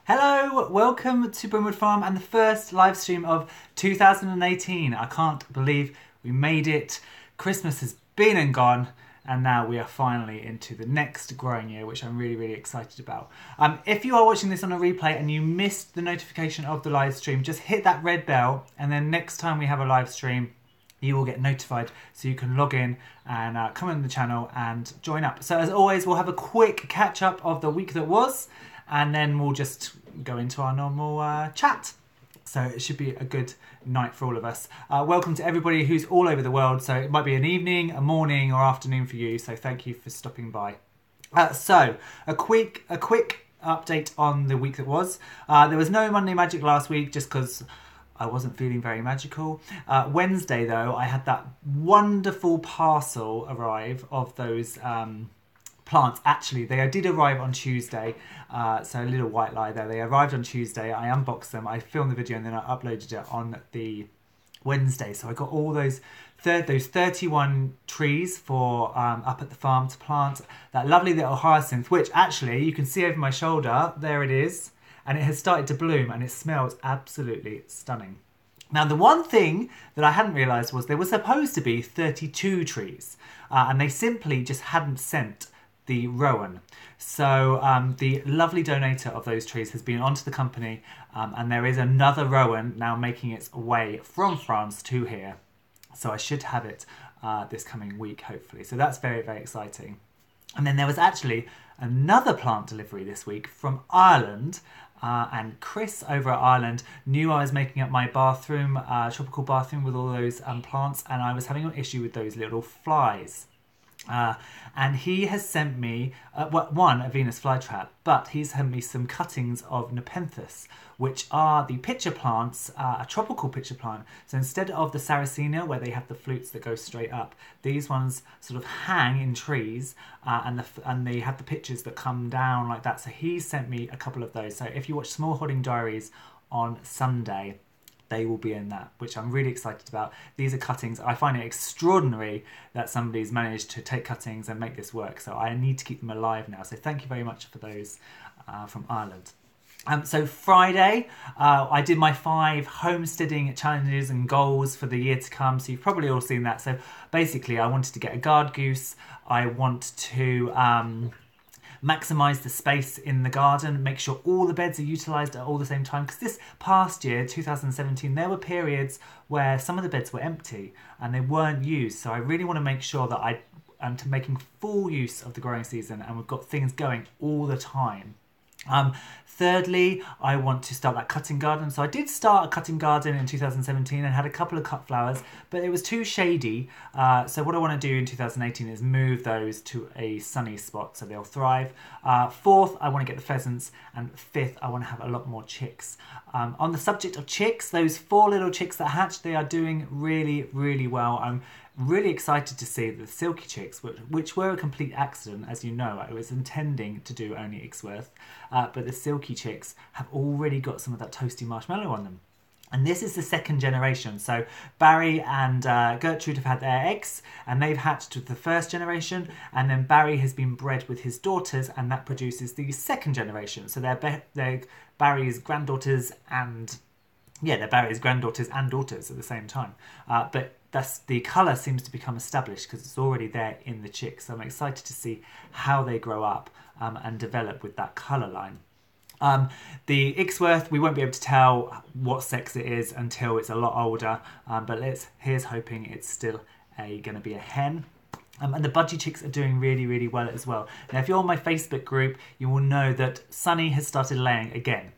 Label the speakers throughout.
Speaker 1: Hello, welcome to Brimwood Farm and the first live stream of 2018. I can't believe we made it. Christmas has been and gone, and now we are finally into the next growing year, which I'm really excited about. If you are watching this on a replay and you missed the notification of the live stream, just hit that red bell, and then next time we have a live stream, you will get notified so you can log in and come on the channel and join up. So as always, we'll have a quick catch up of the week that was, and then we'll just go into our normal chat. So it should be a good night for all of us. Welcome to everybody who's all over the world. So it might be an evening, a morning or afternoon for you. So thank you for stopping by. So a quick update on the week that was. There was no Monday Magic last week just because I wasn't feeling very magical. Wednesday though, I had that wonderful parcel arrive of those plants. Actually, they did arrive on Tuesday, so a little white lie there. They arrived on Tuesday, I unboxed them, I filmed the video and then I uploaded it on the Wednesday. So I got all those 31 trees for up at the farm to plant. That lovely little hyacinth, which actually you can see over my shoulder, there it is, and it has started to bloom and it smells absolutely stunning. Now, the one thing that I hadn't realised was there were supposed to be 32 trees, and they simply just hadn't sent the rowan. So the lovely donator of those trees has been onto the company, and there is another rowan now making its way from France to here. So I should have it this coming week, hopefully. So that's very exciting. And then there was actually another plant delivery this week from Ireland, and Chris over at Ireland knew I was making up my bathroom, tropical bathroom with all those plants, and I was having an issue with those little flies. And he has sent me, a Venus flytrap, but he's sent me some cuttings of Nepenthes, which are the pitcher plants, a tropical pitcher plant. So instead of the Sarracenia, where they have the flutes that go straight up, these ones sort of hang in trees, and they have the pitchers that come down like that. So he sent me a couple of those. So if you watch Smallholding Diaries on Sunday, they will be in that, which I'm really excited about. These are cuttings. I find it extraordinary that somebody's managed to take cuttings and make this work. So I need to keep them alive now. So thank you very much for those from Ireland. So Friday, I did my 5 homesteading challenges and goals for the year to come. So you've probably all seen that. So basically, I wanted to get a guard goose. I want to maximise the space in the garden, make sure all the beds are utilised at all the same time, because this past year, 2017, there were periods where some of the beds were empty and they weren't used. So I really want to make sure that I'm making full use of the growing season and we've got things going all the time. Thirdly, I want to start that cutting garden. So I did start a cutting garden in 2017 and had a couple of cut flowers, but it was too shady. So what I want to do in 2018 is move those to a sunny spot so they'll thrive. Fourth, I want to get the pheasants, and fifth, I want to have a lot more chicks. On the subject of chicks, those 4 little chicks that hatched, they are doing really well. I'm really excited to see the silky chicks, which were a complete accident, as you know. I was intending to do only Ixworth, but the silky chicks have already got some of that toasty marshmallow on them. And this is the 2nd generation. So Barry and Gertrude have had their eggs and they've hatched with the 1st generation, and then Barry has been bred with his daughters and that produces the 2nd generation. So they're Barry's granddaughters and they're Barry's granddaughters and daughters at the same time. But the colour seems to become established because it's already there in the chicks. So I'm excited to see how they grow up and develop with that colour line. The Ixworth, we won't be able to tell what sex it is until it's a lot older, but here's hoping it's still going to be a hen. And the budgie chicks are doing really well as well. Now, if you're on my Facebook group, you will know that Sunny has started laying again.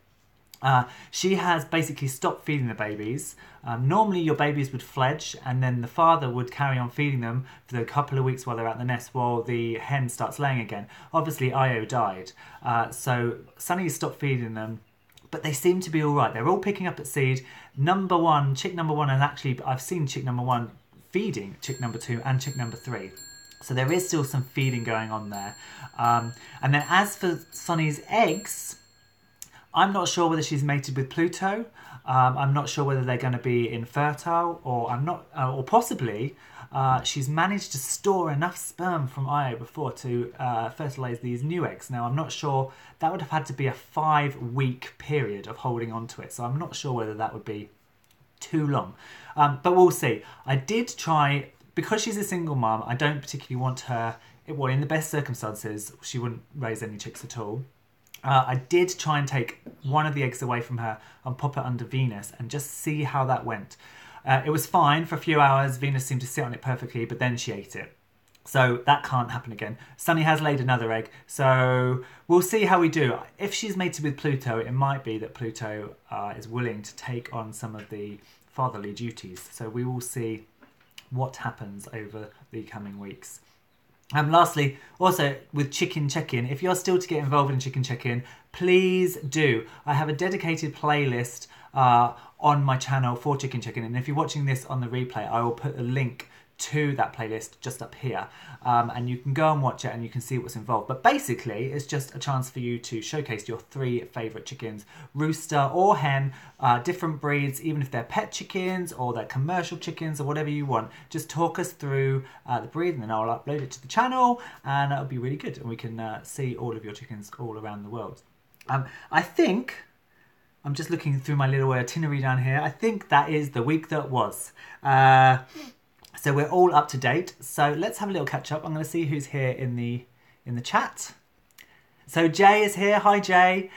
Speaker 1: She has basically stopped feeding the babies. Normally your babies would fledge and then the father would carry on feeding them for the couple of weeks while they're at the nest while the hen starts laying again. Obviously Io died, so Sunny has stopped feeding them, but they seem to be all right. They're all picking up at seed. Chick number one, and actually I've seen chick number 1 feeding chick number 2 and chick number 3. So there is still some feeding going on there. And then as for Sunny's eggs, I'm not sure whether she's mated with Pluto. I'm not sure whether they're going to be infertile, or or possibly she's managed to store enough sperm from Io before to fertilise these new eggs. Now, I'm not sure. That would have had to be a 5-week period of holding on to it, so I'm not sure whether that would be too long. But we'll see. I did try, because she's a single mum, I don't particularly want her, well, in the best circumstances, she wouldn't raise any chicks at all. I did try and take one of the eggs away from her and pop it under Venus and just see how that went. It was fine for a few hours. Venus seemed to sit on it perfectly, but then she ate it. So that can't happen again. Sunny has laid another egg, so we'll see how we do. If she's mated with Pluto, it might be that Pluto is willing to take on some of the fatherly duties. So we will see what happens over the coming weeks. Lastly, also with Chicken Check-In, if you're still to get involved in Chicken Check-In, please do. I have a dedicated playlist on my channel for Chicken Check-In, and if you're watching this on the replay, I will put a link to that playlist just up here, and you can go and watch it and you can see what's involved. But basically, it's just a chance for you to showcase your 3 favourite chickens, rooster or hen, different breeds, even if they're pet chickens or they're commercial chickens or whatever you want. Just talk us through the breed, and then I'll upload it to the channel, and it'll be really good, and we can see all of your chickens all around the world. I think, I'm just looking through my little itinerary down here, I think that is the week that was. So we're all up to date. So let's have a little catch up. I'm going to see who's here in the chat. So Jay is here. Hi Jay.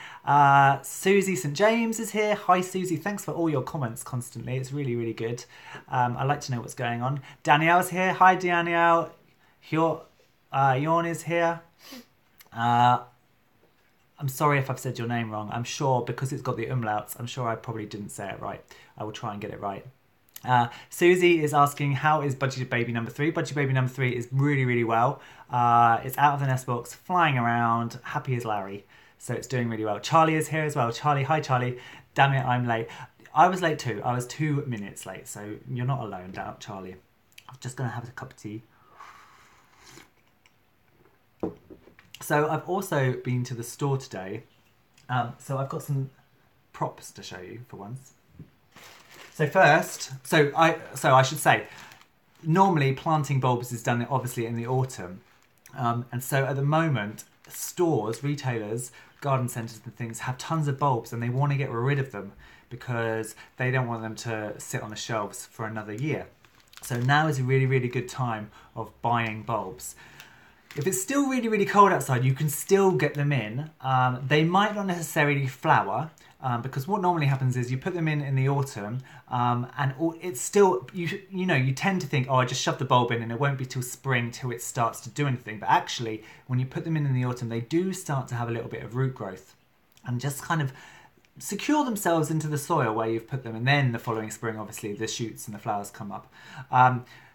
Speaker 1: Susie St James is here. Hi Susie. Thanks for all your comments constantly. It's really, really good. I like to know what's going on. Danielle's here. Hi Danielle. Jorn is here. I'm sorry if I've said your name wrong. I'm sure, because it's got the umlauts, I'm sure I probably didn't say it right. I will try and get it right. Susie is asking, how is Budgie Baby number 3? Budgie Baby number 3 is really, really well. It's out of the nest box, flying around, happy as Larry. So it's doing really well. Charlie is here as well. Charlie, hi Charlie. Damn it, I'm late. I was late too. I was 2 minutes late, so you're not alone, Charlie. I'm just going to have a cup of tea. So I've also been to the store today. So I've got some props to show you for once. So first, so I should say, normally planting bulbs is done obviously in the autumn. And so at the moment, stores, retailers, garden centres and things have tons of bulbs, and they want to get rid of them because they don't want them to sit on the shelves for another year. So now is a really, really good time of buying bulbs. If it's still really, really cold outside, you can still get them in. They might not necessarily flower, because what normally happens is you put them in the autumn, and it's still, you tend to think, oh, I just shove the bulb in and it won't be till spring till it starts to do anything. But actually, when you put them in the autumn, they do start to have a little bit of root growth and just kind of secure themselves into the soil where you've put them. And then the following spring, obviously, the shoots and the flowers come up.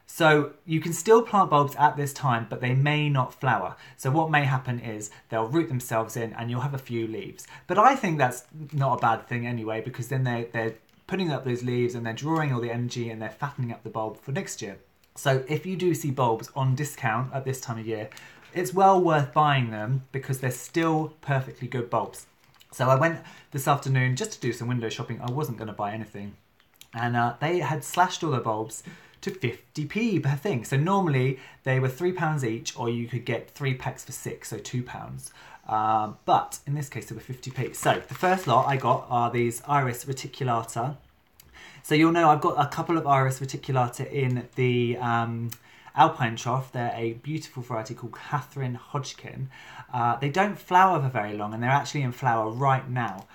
Speaker 1: So you can still plant bulbs at this time, but they may not flower. So what may happen is they'll root themselves in and you'll have a few leaves. But I think that's not a bad thing anyway, because then they're putting up those leaves and they're drawing all the energy and they're fattening up the bulb for next year. So if you do see bulbs on discount at this time of year, it's well worth buying them because they're still perfectly good bulbs. So I went this afternoon just to do some window shopping. I wasn't going to buy anything. And they had slashed all the bulbs to 50p per thing. So normally they were £3 each, or you could get 3 packs for £6, so £2. But in this case they were 50p. So the first lot I got are these Iris reticulata. So you'll know I've got a couple of Iris reticulata in the Alpine Trough. They're a beautiful variety called Catherine Hodgkin. They don't flower for very long, and they're actually in flower right now.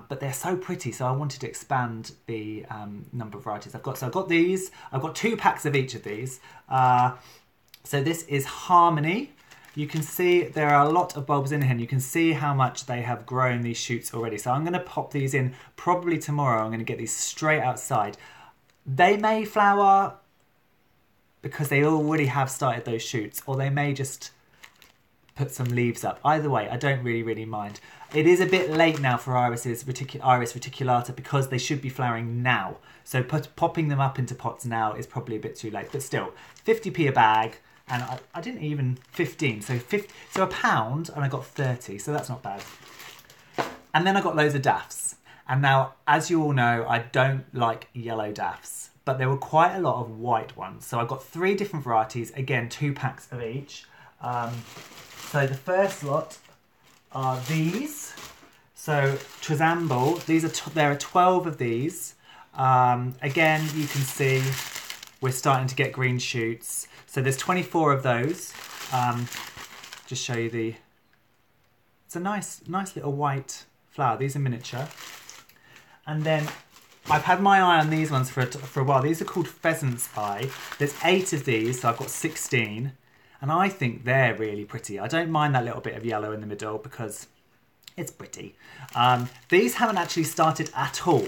Speaker 1: But they're so pretty, so I wanted to expand the number of varieties I've got. So I've got these. I've got 2 packs of each of these. So this is Harmony. You can see there are a lot of bulbs in here, and you can see how much they have grown, these shoots already. So I'm going to pop these in probably tomorrow. I'm going to get these straight outside. They may flower because they already have started those shoots, or they may just put some leaves up. Either way, I don't really mind. It is a bit late now for Iris reticulata because they should be flowering now. So popping them up into pots now is probably a bit too late. But still, 50p a bag, and I didn't even 15. So £1, and I got 30. So that's not bad. And then I got loads of daffs. And now, as you all know, I don't like yellow daffs, but there were quite a lot of white ones. So I've got 3 different varieties, again, 2 packs of each. So the first lot are these. So Trizamble, there are 12 of these. Again, you can see we're starting to get green shoots. So there's 24 of those. Just show you it's a nice little white flower. These are miniature. And then I've had my eye on these ones for a while. These are called Pheasant's Eye. There's 8 of these, so I've got 16. And I think they're really pretty. I don't mind that little bit of yellow in the middle because it's pretty. These haven't actually started at all.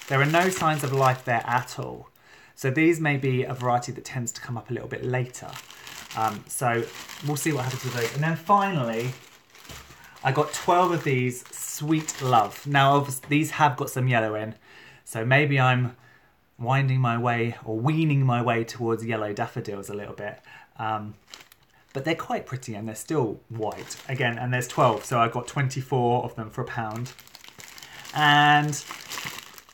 Speaker 1: There are no signs of life there at all. So these may be a variety that tends to come up a little bit later. So we'll see what happens with those. And then finally, I got 12 of these Sweet Love. Now, obviously, these have got some yellow in. So maybe I'm winding my way or weaning my way towards yellow daffodils a little bit. But they're quite pretty and they're still white. Again, and there's 12, so I got 24 of them for £1. And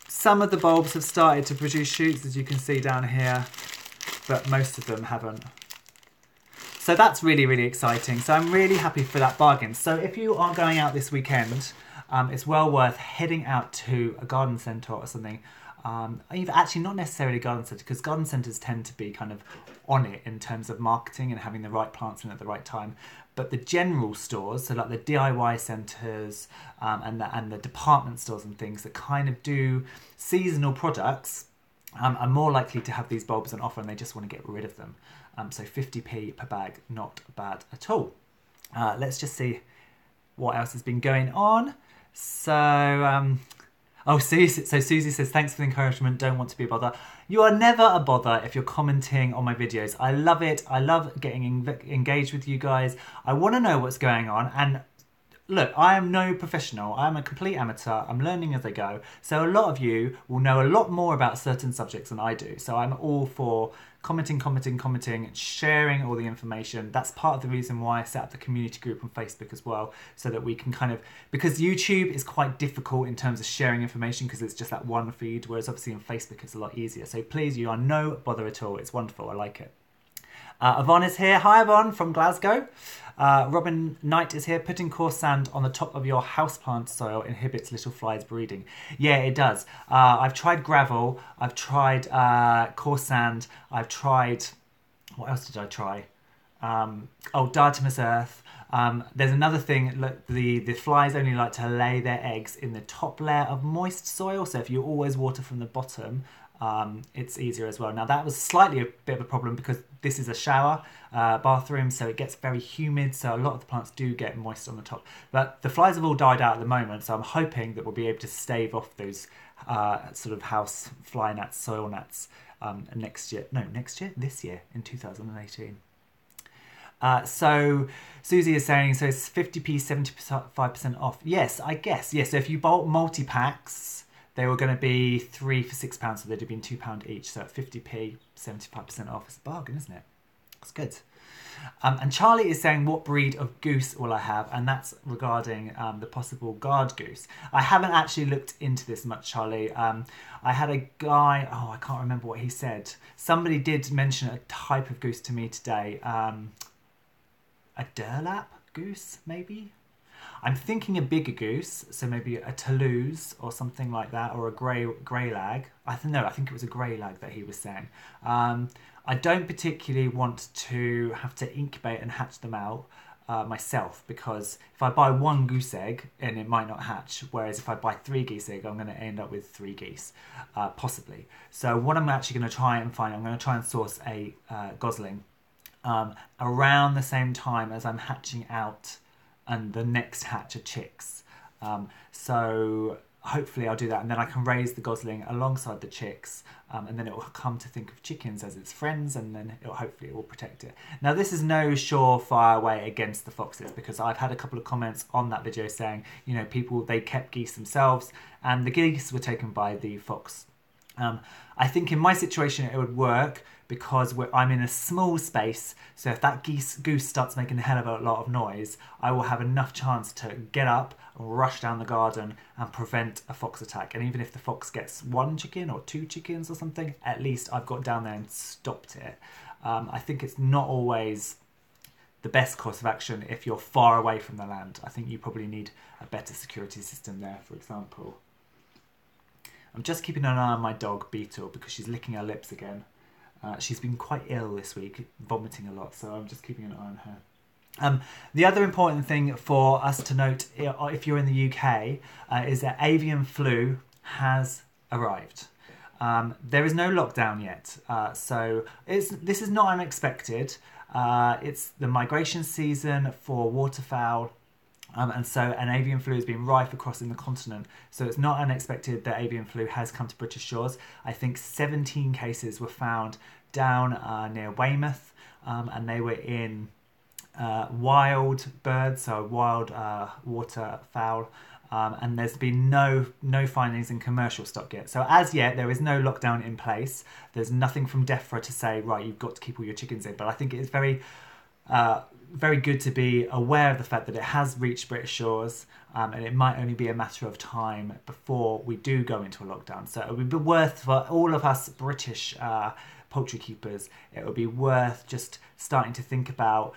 Speaker 1: some of the bulbs have started to produce shoots, as you can see down here, but most of them haven't. So that's really, really exciting. So I'm really happy for that bargain. So if you are going out this weekend, it's well worth heading out to a garden centre or something. Actually, not necessarily a garden centre, because garden centres tend to be kind of on it in terms of marketing and having the right plants in at the right time. But the general stores, so like the DIY centres and the department stores and things that kind of do seasonal products, are more likely to have these bulbs on offer, and they just want to get rid of them. So 50p per bag, not bad at all. Let's just see what else has been going on. So, oh, Susie, so Susie says, thanks for the encouragement, don't want to be a bother. You are never a bother if you're commenting on my videos. I love it. I love getting engaged with you guys. I want to know what's going on. And look, I am no professional. I'm a complete amateur. I'm learning as I go. So a lot of you will know a lot more about certain subjects than I do. So I'm all for commenting, sharing all the information. That's part of the reason why I set up the community group on Facebook as well, so that we can kind of, because YouTube is quite difficult in terms of sharing information because it's just that one feed, whereas obviously on Facebook it's a lot easier. So please, you are no bother at all. It's wonderful. I like it. Yvonne is here. Hi, Yvonne from Glasgow. Robin Knight is here. Putting coarse sand on the top of your houseplant soil inhibits little flies breeding. Yeah, it does. I've tried gravel. I've tried coarse sand. I've tried... What else did I try? Diatomaous earth. There's another thing. Look, the flies only like to lay their eggs in the top layer of moist soil. So if you always water from the bottom, it's easier as well. Now that was slightly a bit of a problem because this is a shower bathroom, so it gets very humid, so a lot of the plants do get moist on the top. But the flies have all died out at the moment, so I'm hoping that we'll be able to stave off those sort of house fly gnats, soil gnats this year in 2018. So Susie is saying, so it's 50p, 75% off. Yes, I guess. Yes, so if you bought multi-packs, they were going to be 3 for £6, so they'd have been £2 each. So at 50p, 75% off. It's a bargain, isn't it? That's good. And Charlie is saying, what breed of goose will I have? And that's regarding the possible guard goose. I haven't actually looked into this much, Charlie. I had a guy, I can't remember what he said. Somebody did mention a type of goose to me today. A Durlap goose, maybe? I'm thinking a bigger goose, so maybe a Toulouse or something like that, or a grey lag. I think it was a grey lag that he was saying. I don't particularly want to have to incubate and hatch them out myself, because if I buy one goose egg, and it might not hatch, whereas if I buy 3 geese eggs, I'm going to end up with 3 geese, possibly. So what I'm actually going to try and find, I'm going to try and source a gosling around the same time as I'm hatching out and the next hatch of chicks. So hopefully I'll do that, and then I can raise the gosling alongside the chicks, and then it will come to think of chickens as its friends, and then hopefully it will protect it. Now this is no surefire way against the foxes, because I've had a couple of comments on that video saying, you know, they kept geese themselves and the geese were taken by the fox I think in my situation it would work because I'm in a small space, so if that goose starts making a hell of a lot of noise, I will have enough chance to get up and rush down the garden and prevent a fox attack. And even if the fox gets 1 chicken or 2 chickens or something, at least I've got down there and stopped it. I think it's not always the best course of action if you're far away from the land. I think you probably need a better security system there, for example. I'm just keeping an eye on my dog, Beetle, because she's licking her lips again. She's been quite ill this week, vomiting a lot, so I'm just keeping an eye on her. The other important thing for us to note, if you're in the UK, is that avian flu has arrived. There is no lockdown yet, so this is not unexpected. It's the migration season for waterfowl. And so an avian flu has been rife across in the continent. So it's not unexpected that avian flu has come to British shores. I think 17 cases were found down near Weymouth, and they were in wild birds, so wild waterfowl. And there's been no findings in commercial stock yet. So as yet, there is no lockdown in place. There's nothing from DEFRA to say, right, you've got to keep all your chickens in. But I think it's very good to be aware of the fact that it has reached British shores, and it might only be a matter of time before we do go into a lockdown. So it would be worth, for all of us British poultry keepers, it would be worth just starting to think about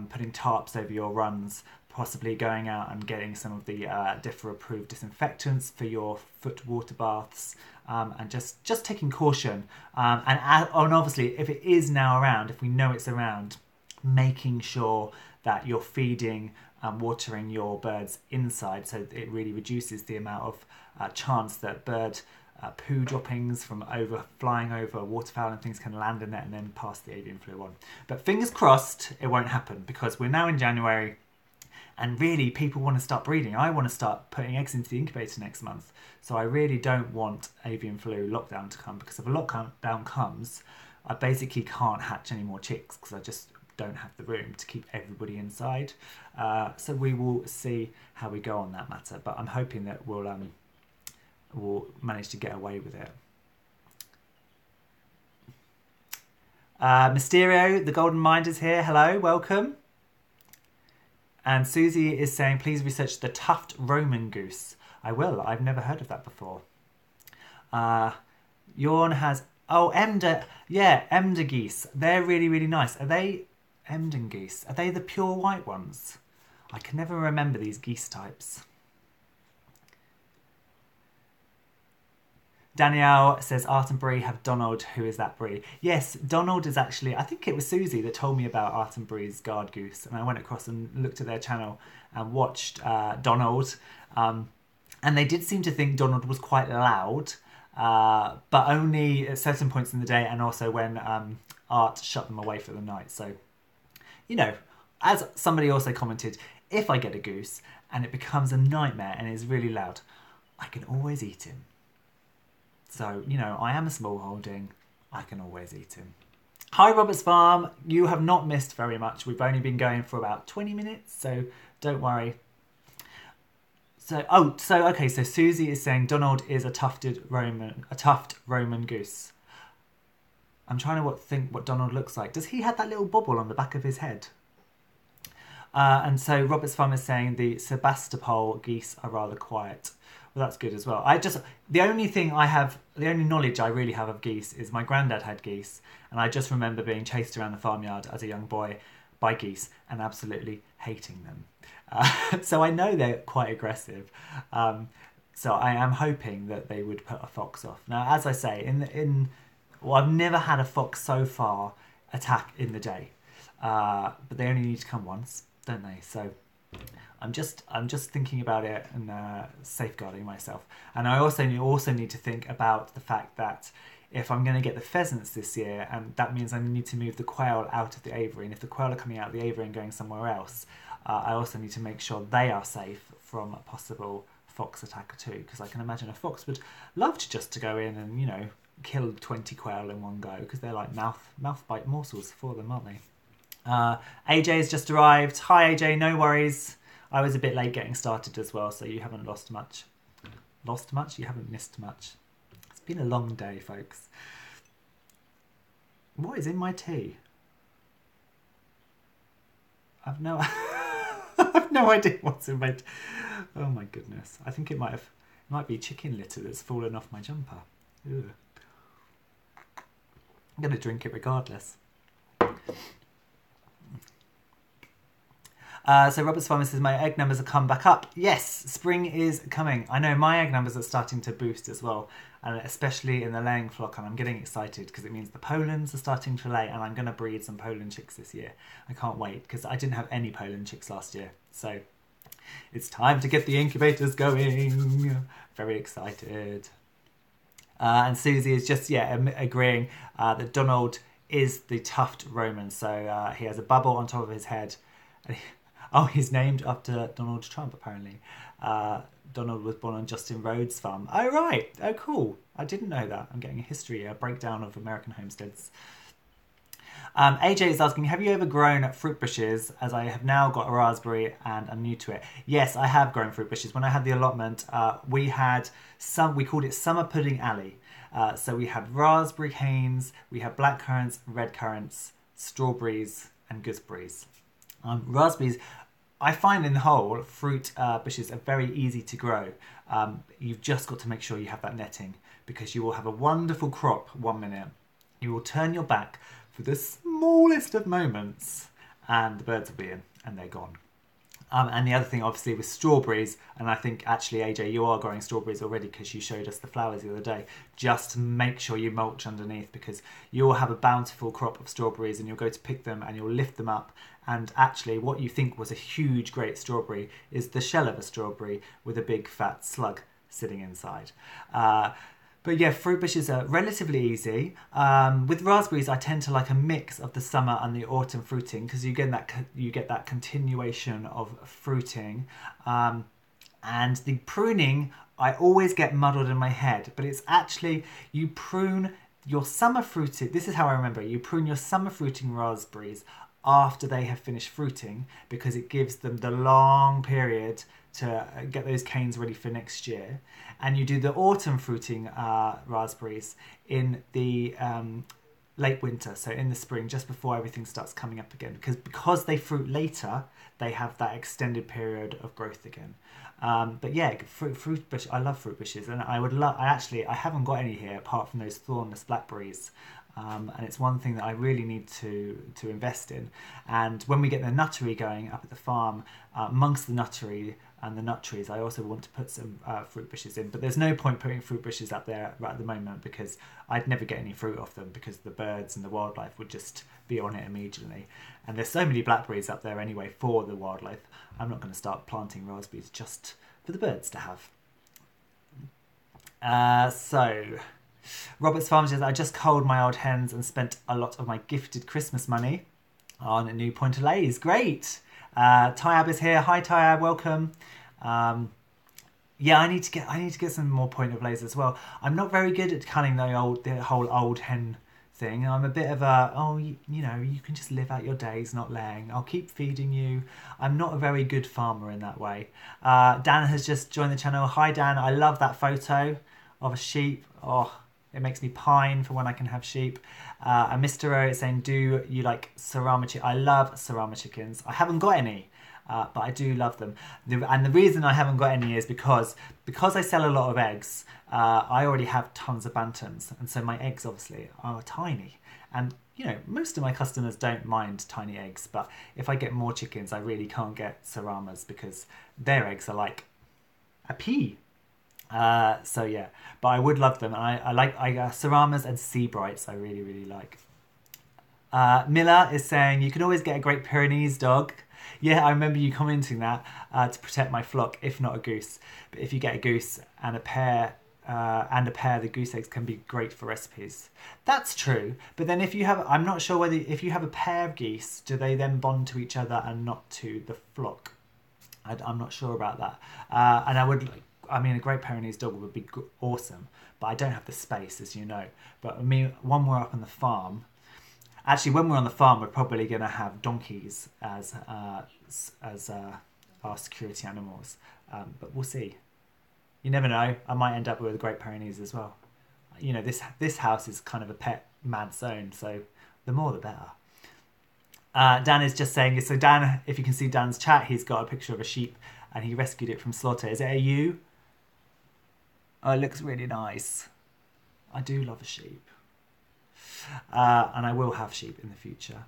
Speaker 1: putting tarps over your runs, possibly going out and getting some of the DEFRA approved disinfectants for your foot water baths, and just taking caution. And obviously, if it is now around, if we know it's around, making sure that you're feeding and watering your birds inside, so it really reduces the amount of chance that bird poo droppings from flying over waterfowl and things can land in there and then pass the avian flu on. But fingers crossed it won't happen, because we're now in January and really people want to start breeding. I want to start putting eggs into the incubator next month, so I really don't want avian flu lockdown to come, because if a lockdown comes, I basically can't hatch any more chicks because I just don't have the room to keep everybody inside. So we will see how we go on that matter, but I'm hoping that we'll manage to get away with it. Mysterio, the Golden Mind, is here. Hello, welcome. And Susie is saying, please research the tuft Roman goose. I will. I've never heard of that before. Jorn has... Oh, Emder. Yeah, Emder geese. They're really, really nice. Are they Emden geese? Are they the pure white ones? I can never remember these geese types. Danielle says, Art and Bree have Donald. Who is that Bree? Yes, Donald is actually, I think it was Susie that told me about Art and Bree's guard goose. And I went across and looked at their channel and watched Donald. And they did seem to think Donald was quite loud, but only at certain points in the day, and also when Art shut them away for the night. So, you know, as somebody also commented, if I get a goose and it becomes a nightmare and is really loud, I can always eat him. So, you know, I am a small holding. I can always eat him. Hi, Robert's Farm. You have not missed very much. We've only been going for about 20 minutes, so don't worry. So, okay, so Susie is saying Donald is a tuft Roman goose. I'm trying to think what Donald looks like. Does he have that little bobble on the back of his head? And so Robert's Farm is saying the Sebastopol geese are rather quiet. Well, that's good as well. The only knowledge I really have of geese is my granddad had geese, and I just remember being chased around the farmyard as a young boy by geese and absolutely hating them. So I know they're quite aggressive. So I am hoping that they would put a fox off. Now, as I say, I've never had a fox so far attack in the day, but they only need to come once, don't they? So I'm just thinking about it and safeguarding myself. And I also need to think about the fact that if I'm going to get the pheasants this year, and that means I need to move the quail out of the aviary, and if the quail are coming out of the aviary and going somewhere else, I also need to make sure they are safe from a possible fox attack too, because I can imagine a fox would love to go in and, you know, kill 20 quail in one go, because they're like mouth bite morsels for them, aren't they? AJ has just arrived. Hi AJ, no worries. I was a bit late getting started as well, so you haven't lost much. Lost much? You haven't missed much. It's been a long day, folks. What is in my tea? I've no, I've no idea what's in my tea. Oh my goodness. I think it might be chicken litter that's fallen off my jumper. Ugh. I'm going to drink it regardless. So Robert's Farmer says, my egg numbers have come back up. Yes, spring is coming. I know my egg numbers are starting to boost as well, and especially in the laying flock, and I'm getting excited because it means the Polands are starting to lay, and I'm going to breed some Poland chicks this year. I can't wait because I didn't have any Poland chicks last year. So it's time to get the incubators going. Very excited. And Susie is just, agreeing that Donald is the tuft Roman. So he has a bubble on top of his head. Oh, he's named after Donald Trump, apparently. Donald was born on Justin Rhodes' farm. Oh, right. Oh, cool. I didn't know that. I'm getting a breakdown of American homesteads. AJ is asking, have you ever grown fruit bushes, as I have now got a raspberry and I'm new to it? Yes, I have grown fruit bushes. When I had the allotment, we called it Summer Pudding Alley. So we had raspberry canes, we had black currants, red currants, strawberries and gooseberries. Raspberries, I find in the whole, fruit bushes are very easy to grow. You've just got to make sure you have that netting, because you will have a wonderful crop one minute. You will turn your back for the smallest of moments and the birds will be in and they're gone. And the other thing, obviously, with strawberries, and I think actually, AJ, you are growing strawberries already because you showed us the flowers the other day, just make sure you mulch underneath, because you'll have a bountiful crop of strawberries and you'll go to pick them and you'll lift them up, and actually what you think was a huge, great strawberry is the shell of a strawberry with a big fat slug sitting inside. But yeah, fruit bushes are relatively easy. With raspberries, I tend to like a mix of the summer and the autumn fruiting, because you get that continuation of fruiting. And the pruning, I always get muddled in my head, but it's actually, you prune your summer fruiting. This is how I remember it. You prune your summer fruiting raspberries after they have finished fruiting, because it gives them the long period to get those canes ready for next year. And you do the autumn fruiting raspberries in the late winter, so in the spring, just before everything starts coming up again, because they fruit later, they have that extended period of growth again. But yeah, fruit bush. I love fruit bushes, and I haven't got any here apart from those thornless blackberries. And it's one thing that I really need to invest in. And when we get the nuttery going up at the farm, amongst the nuttery and the nut trees, I also want to put some fruit bushes in. But there's no point putting fruit bushes up there right at the moment, because I'd never get any fruit off them, because the birds and the wildlife would just be on it immediately. And there's so many blackberries up there anyway for the wildlife. I'm not going to start planting raspberries just for the birds to have. So Robert's Farm says, I just culled my old hens and spent a lot of my gifted Christmas money on a new point of lays. Great. Tyab is here. Hi Tyab, welcome. Yeah, I need to get some more point of lays as well. I'm not very good at culling the whole old hen thing. I'm a bit of a, you can just live out your days not laying. I'll keep feeding you. I'm not a very good farmer in that way. Dan has just joined the channel. Hi Dan, I love that photo of a sheep. Oh, it makes me pine for when I can have sheep. And Mr. O is saying, do you like Sarama chickens? I love Sarama chickens. I haven't got any, but I do love them. And the reason I haven't got any is because I sell a lot of eggs, I already have tons of bantams. And so my eggs obviously are tiny. And most of my customers don't mind tiny eggs, but if I get more chickens, I really can't get Saramas because their eggs are like a pea. So yeah, but I would love them. I like Saramas and Sea Brights. I really, really like. Miller is saying, you can always get a Great Pyrenees dog. Yeah, I remember you commenting that, to protect my flock, if not a goose. But if you get a goose and a pair, the goose eggs can be great for recipes. That's true. But then if you have, I'm not sure whether, if you have a pair of geese, do they then bond to each other and not to the flock? I'm not sure about that. And a Great Pyrenees dog would be awesome, but I don't have the space, as you know. But when we're up on the farm, actually, when we're on the farm, we're probably going to have donkeys as our security animals. But we'll see. You never know. I might end up with a Great Pyrenees as well. you know, this house is kind of a pet mad zone, so the more the better. Dan is just saying, so Dan, if you can see Dan's chat, he's got a picture of a sheep and he rescued it from slaughter. Is it a ewe? Oh, it looks really nice. I do love a sheep. And I will have sheep in the future.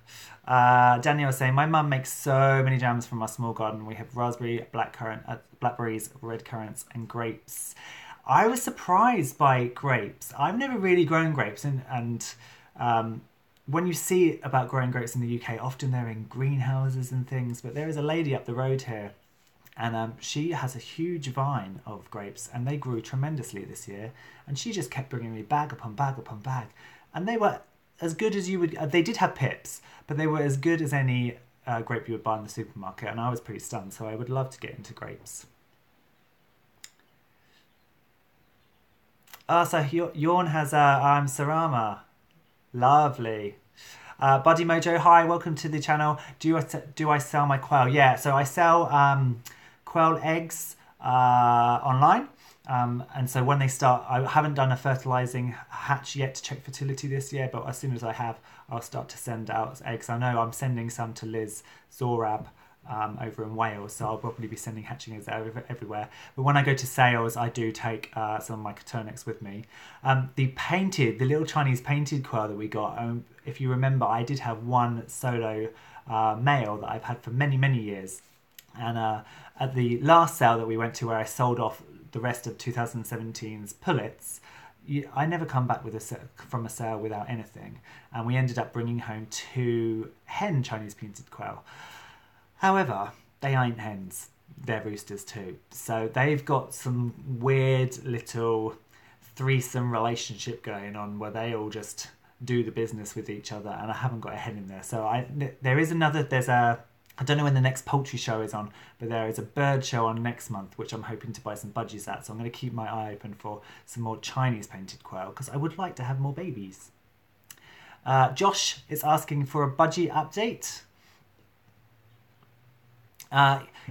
Speaker 1: Danielle is saying, my mum makes so many jams from our small garden. We have raspberry, blackberries, red currants and grapes. I was surprised by grapes. I've never really grown grapes, and when you see about growing grapes in the UK, often they're in greenhouses and things, but there is a lady up the road here and she has a huge vine of grapes and they grew tremendously this year, and she just kept bringing me bag upon bag upon bag, and they were as good as you would, they did have pips, but they were as good as any grape you would buy in the supermarket, and I was pretty stunned, so I would love to get into grapes. So Yorn has I'm Sarama. Lovely. Buddy Mojo, hi, welcome to the channel. Do I sell my quail? Yeah, so I sell quail eggs online. And so when they start, I haven't done a fertilizing hatch yet to check fertility this year, but as soon as I have, I'll start to send out eggs. I know I'm sending some to Liz Zorab over in Wales, so I'll probably be sending hatching eggs everywhere. But when I go to sales, I do take some of my Coturnix with me. The little Chinese painted quail that we got, if you remember, I did have one solo male that I've had for many, many years. And at the last sale that we went to, where I sold off the rest of 2017's pullets, I never come back from a sale without anything. And we ended up bringing home 2 hen Chinese painted quail. However, they ain't hens, they're roosters too. So they've got some weird little threesome relationship going on where they all just do the business with each other, and I haven't got a hen in there. So I don't know when the next poultry show is on, but there is a bird show on next month, which I'm hoping to buy some budgies at. So I'm going to keep my eye open for some more Chinese painted quail, because I would like to have more babies. Josh is asking for a budgie update.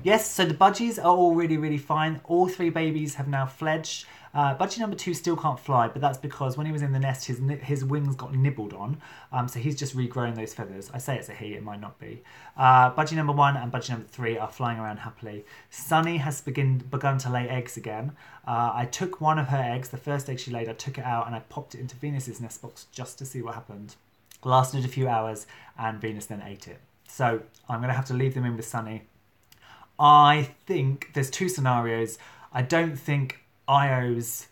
Speaker 1: Yes, so the budgies are all really, really fine. All 3 babies have now fledged. Budgie number 2 still can't fly, but that's because when he was in the nest, his wings got nibbled on. So he's just regrowing those feathers. I say it's a he, it might not be. Budgie number 1 and budgie number 3 are flying around happily. Sunny has begun to lay eggs again. I took one of her eggs, the first egg she laid, I took it out and I popped it into Venus's nest box just to see what happened. Lasted a few hours and Venus then ate it. So I'm going to have to leave them in with Sunny. I think there's 2 scenarios. I don't think Io's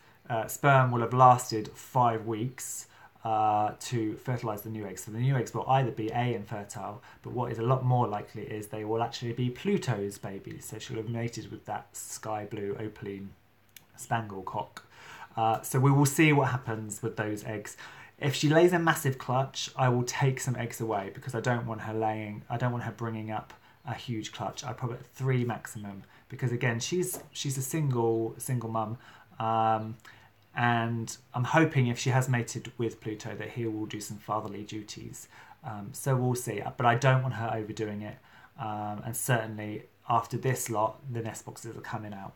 Speaker 1: sperm will have lasted 5 weeks to fertilise the new eggs. So the new eggs will either be A, infertile, but what is a lot more likely is they will actually be Pluto's babies. So she'll have mated with that sky blue opaline spangle cock. So we will see what happens with those eggs. If she lays a massive clutch, I will take some eggs away, because I don't want her bringing up a huge clutch. I'd probably 3 maximum, because again, she's a single mum, and I'm hoping if she has mated with Pluto that he will do some fatherly duties. So we'll see, but I don't want her overdoing it, and certainly after this lot, the nest boxes are coming out,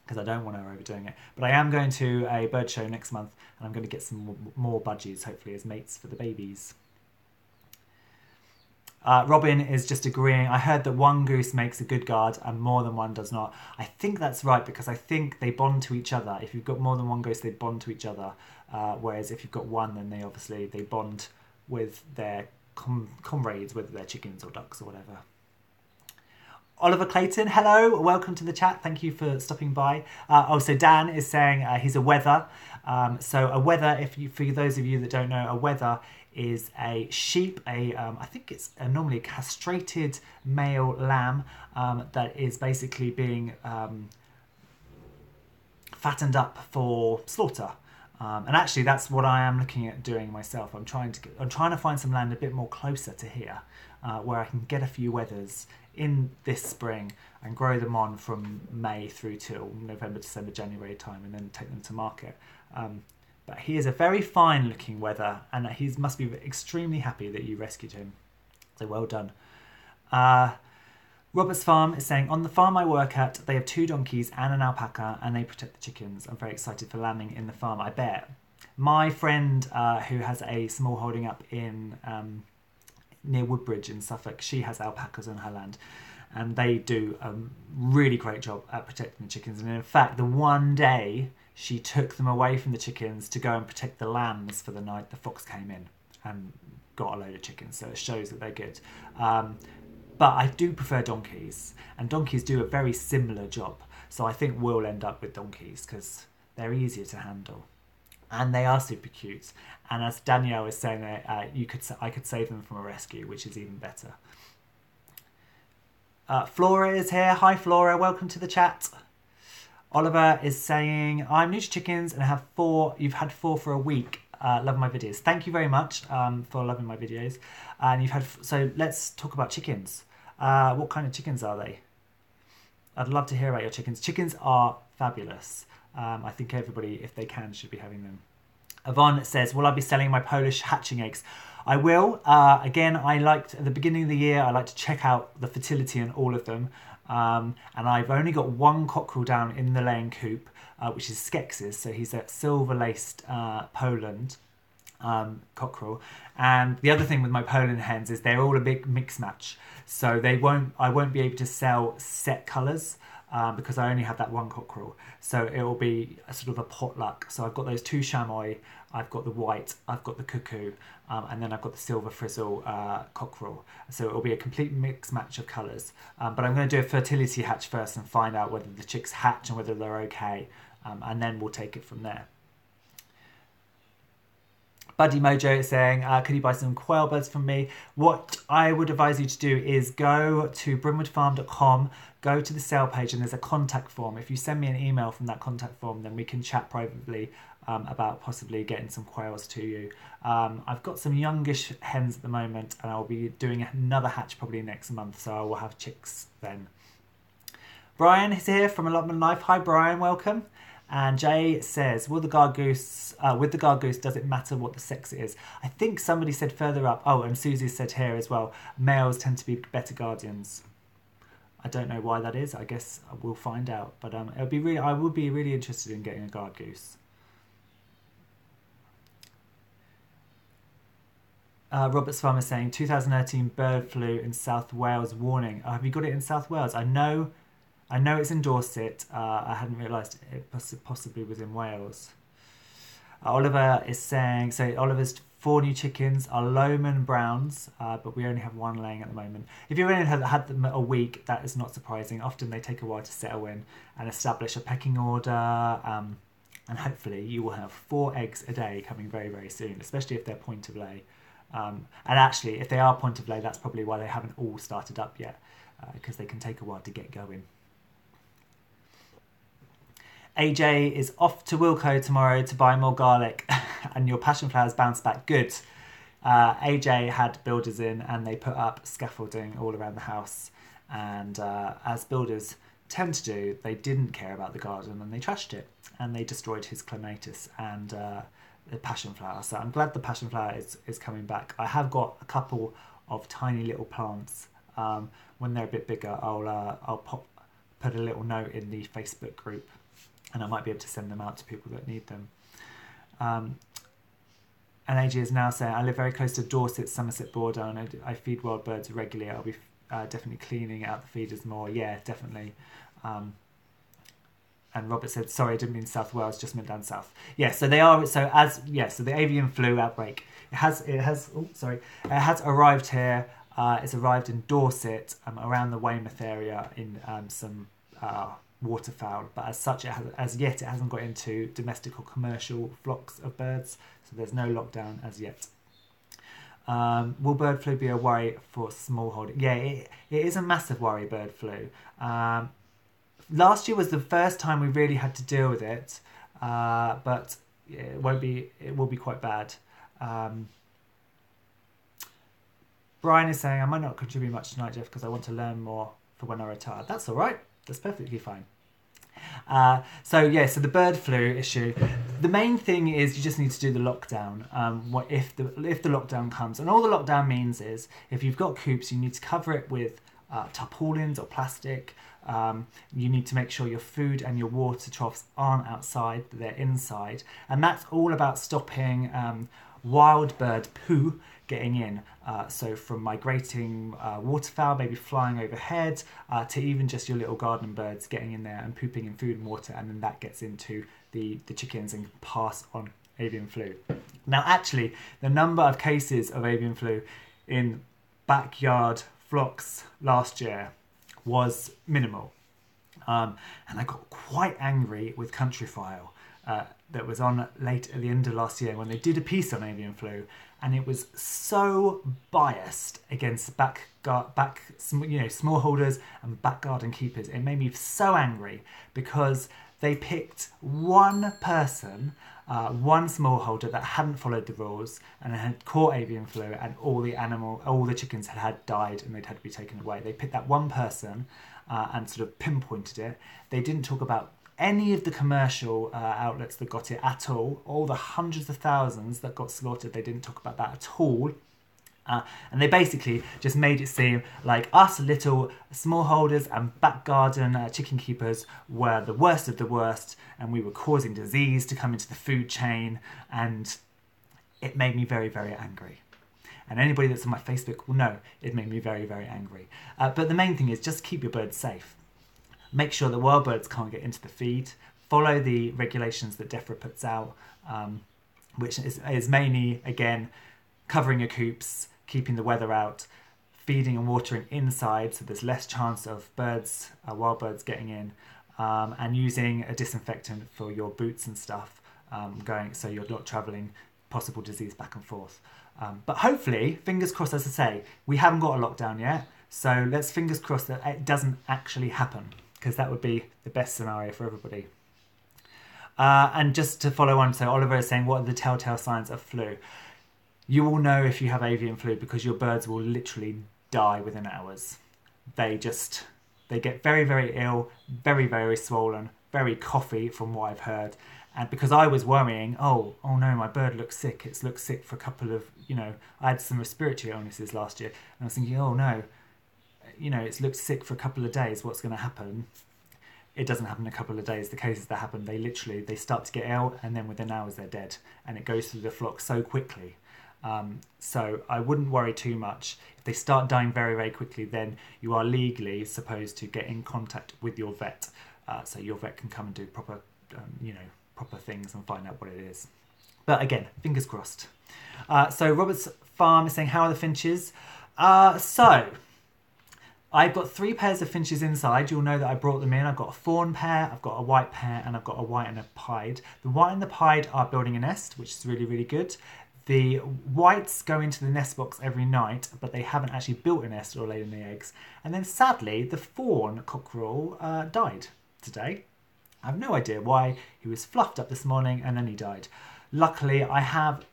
Speaker 1: because I don't want her overdoing it. But I am going to a bird show next month, and I'm going to get some more budgies, hopefully as mates for the babies. Robin is just agreeing. I heard that 1 goose makes a good guard and more than 1 does not. I think that's right, because I think they bond to each other. If you've got more than 1 goose, they bond to each other. Whereas if you've got 1, then they bond with their comrades, whether they're chickens or ducks or whatever. Oliver Clayton, hello, welcome to the chat. Thank you for stopping by. So Dan is saying he's a wether. So a wether, for those of you that don't know, a wether is a sheep, I think it's normally a castrated male lamb that is basically being fattened up for slaughter. And actually that's what I am looking at doing myself. I'm trying to find some land a bit more closer to here, where I can get a few wethers in this spring and grow them on from May through till November, December, January time, and then take them to market. But he is a very fine looking wether, and he must be extremely happy that you rescued him. So well done. Robert's Farm is saying, on the farm I work at, they have 2 donkeys and an alpaca, and they protect the chickens. I'm very excited for lambing in the farm, I bet. My friend who has a small holding up in near Woodbridge in Suffolk, she has alpacas on her land, and they do a really great job at protecting the chickens. And in fact, the one day she took them away from the chickens to go and protect the lambs for the night, the fox came in and got a load of chickens, so it shows that they're good. But I do prefer donkeys, and donkeys do a very similar job, so I think we'll end up with donkeys because they're easier to handle. And they are super cute. And as Danielle was saying, I could save them from a rescue, which is even better. Flora is here. Hi, Flora. Welcome to the chat. Oliver is saying, I'm new to chickens and I have 4. You've had 4 for a week. Love my videos. Thank you very much for loving my videos. And you've had. So let's talk about chickens. What kind of chickens are they? I'd love to hear about your chickens. Chickens are fabulous. I think everybody, if they can, should be having them. Yvonne says, will I be selling my Polish hatching eggs? I will. Again, at the beginning of the year, I like to check out the fertility in all of them. And I've only got 1 cockerel down in the laying coop, which is Skex's. So he's a silver-laced Poland cockerel. And the other thing with my Poland hens is they're all a big mix match. So I won't be able to sell set colours. Because I only have that 1 cockerel. So it will be a sort of a potluck. So I've got those 2 chamois, I've got the white, I've got the cuckoo, and then I've got the silver frizzle cockerel. So it will be a complete mix match of colours. But I'm going to do a fertility hatch first and find out whether the chicks hatch and whether they're okay. And then we'll take it from there. Buddy Mojo is saying, could you buy some quail birds from me? What I would advise you to do is go to brimwoodfarm.com, go to the sale page, and there's a contact form. If you send me an email from that contact form, then we can chat privately about possibly getting some quails to you. I've got some youngish hens at the moment, and I'll be doing another hatch probably next month, so I will have chicks then. Brian is here from Allotment Life. Hi Brian, welcome. And Jay says, with the guard goose, does it matter what the sex it is? I think somebody said further up. Oh, and Susie said here as well, males tend to be better guardians. I don't know why that is. I guess we'll find out. But I would be really interested in getting a guard goose. Robert's Farm is saying 2013 bird flu in South Wales warning. Have you got it in South Wales? I know it's in Dorset. I hadn't realised it possibly was in Wales. Oliver is saying, so Oliver's 4 new chickens are Lowman Browns, but we only have 1 laying at the moment. If you've only had them a week, that is not surprising. Often they take a while to settle in and establish a pecking order. And hopefully you will have 4 eggs a day coming very, very soon, especially if they're point of lay. And actually, if they are point of lay, that's probably why they haven't all started up yet, because they can take a while to get going. AJ is off to Wilko tomorrow to buy more garlic and your passion flowers bounce back. Good. AJ had builders in and they put up scaffolding all around the house. And as builders tend to do, they didn't care about the garden and they trashed it. And they destroyed his clematis and the passion flower. So I'm glad the passion flower is coming back. I have got a couple of tiny little plants. When they're a bit bigger, I'll put a little note in the Facebook group. And I might be able to send them out to people that need them. And AJ is now saying, I live very close to Dorset, Somerset border, and I feed wild birds regularly. I'll be definitely cleaning out the feeders more. Yeah, definitely. And Robert said, sorry, I didn't mean South Wales, just meant down south. Yeah, so they are. So the avian flu outbreak it has arrived here. It's arrived in Dorset, around the Weymouth area in some waterfowl, but as such, as yet it hasn't got into domestic or commercial flocks of birds, so there's no lockdown as yet. Will bird flu be a worry for smallholding? Yeah, it is a massive worry, bird flu. Last year was the first time we really had to deal with it, but it will be quite bad. Brian is saying, I might not contribute much tonight, Jeff, because I want to learn more for when I retire. That's all right. That's perfectly fine. So the bird flu issue. The main thing is you just need to do the lockdown. If the lockdown comes, and all the lockdown means is if you've got coops, you need to cover it with tarpaulins or plastic. You need to make sure your food and your water troughs aren't outside, they're inside. And that's all about stopping wild bird poo getting in. So from migrating waterfowl, maybe flying overhead, to even just your little garden birds getting in there and pooping in food and water, and then that gets into the chickens and pass on avian flu. Now actually, the number of cases of avian flu in backyard flocks last year was minimal. And I got quite angry with Countryfile that was on late at the end of last year when they did a piece on avian flu, and it was so biased against smallholders and back garden keepers. It made me so angry because they picked one person, one smallholder that hadn't followed the rules and had caught avian flu, and all the chickens had died and they'd had to be taken away. They picked that one person and sort of pinpointed it. They didn't talk about any of the commercial outlets that got it at all the hundreds of thousands that got slaughtered. They didn't talk about that at all. And they basically just made it seem like us little smallholders and back garden chicken keepers were the worst of the worst, and we were causing disease to come into the food chain, and it made me very, very angry. And anybody that's on my Facebook will know it made me very, very angry. But the main thing is just keep your birds safe. Make sure that wild birds can't get into the feed. Follow the regulations that DEFRA puts out, which is mainly, again, covering your coops, keeping the weather out, feeding and watering inside so there's less chance of birds, wild birds getting in, and using a disinfectant for your boots and stuff, so you're not travelling possible disease back and forth. But hopefully, fingers crossed, as I say, we haven't got a lockdown yet, so let's fingers crossed that it doesn't actually happen, because that would be the best scenario for everybody. And just to follow on, so Oliver is saying, what are the telltale signs of flu? You will know if you have avian flu because your birds will literally die within hours. They get very, very ill, very, very swollen, very coughy from what I've heard. And because I was worrying, oh no, my bird looks sick. It's looked sick for a couple of, I had some respiratory illnesses last year. And I was thinking, oh no, it's looked sick for a couple of days. What's going to happen? It doesn't happen in a couple of days. The cases that happen, they start to get ill, and then within hours they're dead. And it goes through the flock so quickly. So I wouldn't worry too much. If they start dying very, very quickly, then you are legally supposed to get in contact with your vet. So your vet can come and do proper things and find out what it is. But again, fingers crossed. So Robert's Farm is saying, how are the finches? So I've got 3 pairs of finches inside. You'll know that I brought them in. I've got a fawn pair, I've got a white pair, and I've got a white and a pied. The white and the pied are building a nest, which is really, really good. The whites go into the nest box every night, but they haven't actually built a nest or laid any eggs. And then sadly, the fawn cockerel died today. I have no idea why. He was fluffed up this morning and then he died. Luckily, I had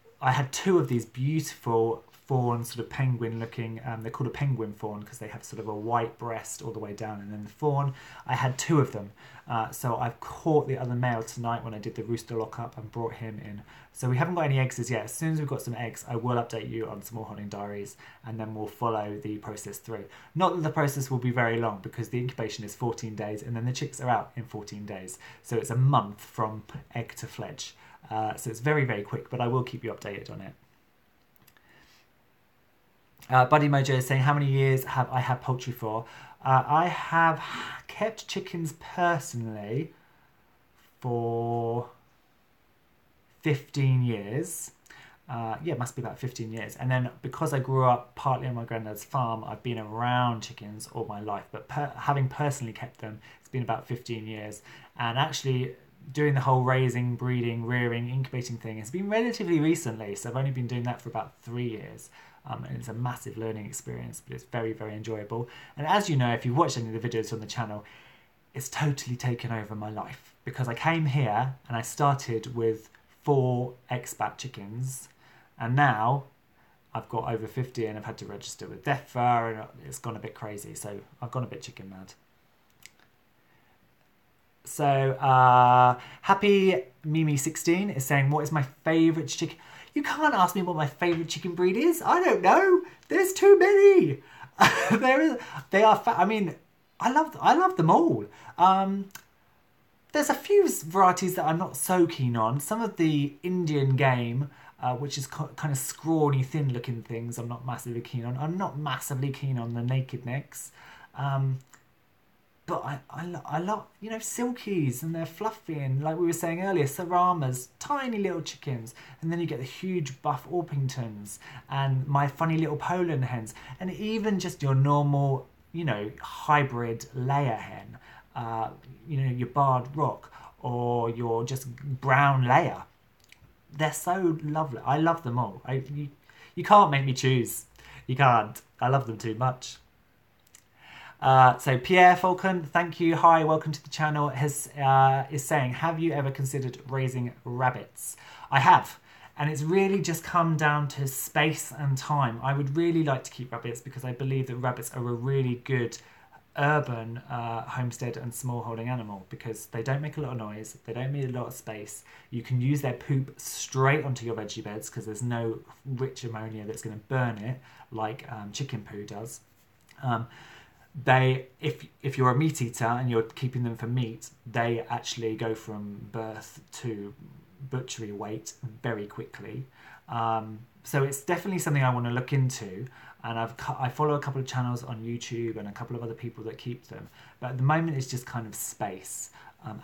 Speaker 1: 2 of these beautiful fawn, sort of penguin looking, they're called a penguin fawn because they have sort of a white breast all the way down, and then the fawn, I had 2 of them. So I've caught the other male tonight when I did the rooster lockup and brought him in. So we haven't got any eggs as yet. As soon as we've got some eggs, I will update you on Smallholding Diaries, and then we'll follow the process through. Not that the process will be very long because the incubation is 14 days and then the chicks are out in 14 days. So it's a month from egg to fledge. So it's very, very quick, but I will keep you updated on it. Buddy Mojo is saying, how many years have I had poultry for? I have kept chickens personally for 15 years. Yeah, it must be about 15 years. And then because I grew up partly on my granddad's farm, I've been around chickens all my life. But having personally kept them, it's been about 15 years. And actually doing the whole raising, breeding, rearing, incubating thing has been relatively recently. So I've only been doing that for about 3 years. And it's a massive learning experience, but it's very, very enjoyable. And as you know, if you've watched any of the videos on the channel, it's totally taken over my life. Because I came here and I started with 4 expat chickens, and now I've got over 50 and I've had to register with DEFRA, and it's gone a bit crazy, so I've gone a bit chicken mad. So Happy Mimi16 is saying, what is my favourite chicken? You can't ask me what my favourite chicken breed is. I don't know. There's too many. They are. I mean, I love them all. There's a few varieties that I'm not so keen on. Some of the Indian game, which is kind of scrawny, thin-looking things, I'm not massively keen on. I'm not massively keen on the naked necks. But I love, you know, silkies, and they're fluffy, and like we were saying earlier, Saramas, tiny little chickens, and then you get the huge buff Orpingtons, and my funny little Poland hens, and even just your normal, you know, hybrid layer hen. You know, your barred rock or your just brown layer. They're so lovely. I love them all. You can't make me choose. You can't. I love them too much. So Pierre Falcon, thank you. Hi, welcome to the channel. Is saying, have you ever considered raising rabbits? I have. And it's really just come down to space and time. I would really like to keep rabbits because I believe that rabbits are a really good urban homestead and small holding animal because they don't make a lot of noise, they don't need a lot of space. You can use their poop straight onto your veggie beds because there's no rich ammonia that's going to burn it like chicken poo does. If you're a meat eater and you're keeping them for meat, they actually go from birth to butchery weight very quickly. So it's definitely something I want to look into, and I follow a couple of channels on YouTube and a couple of other people that keep them, but at the moment it's just kind of space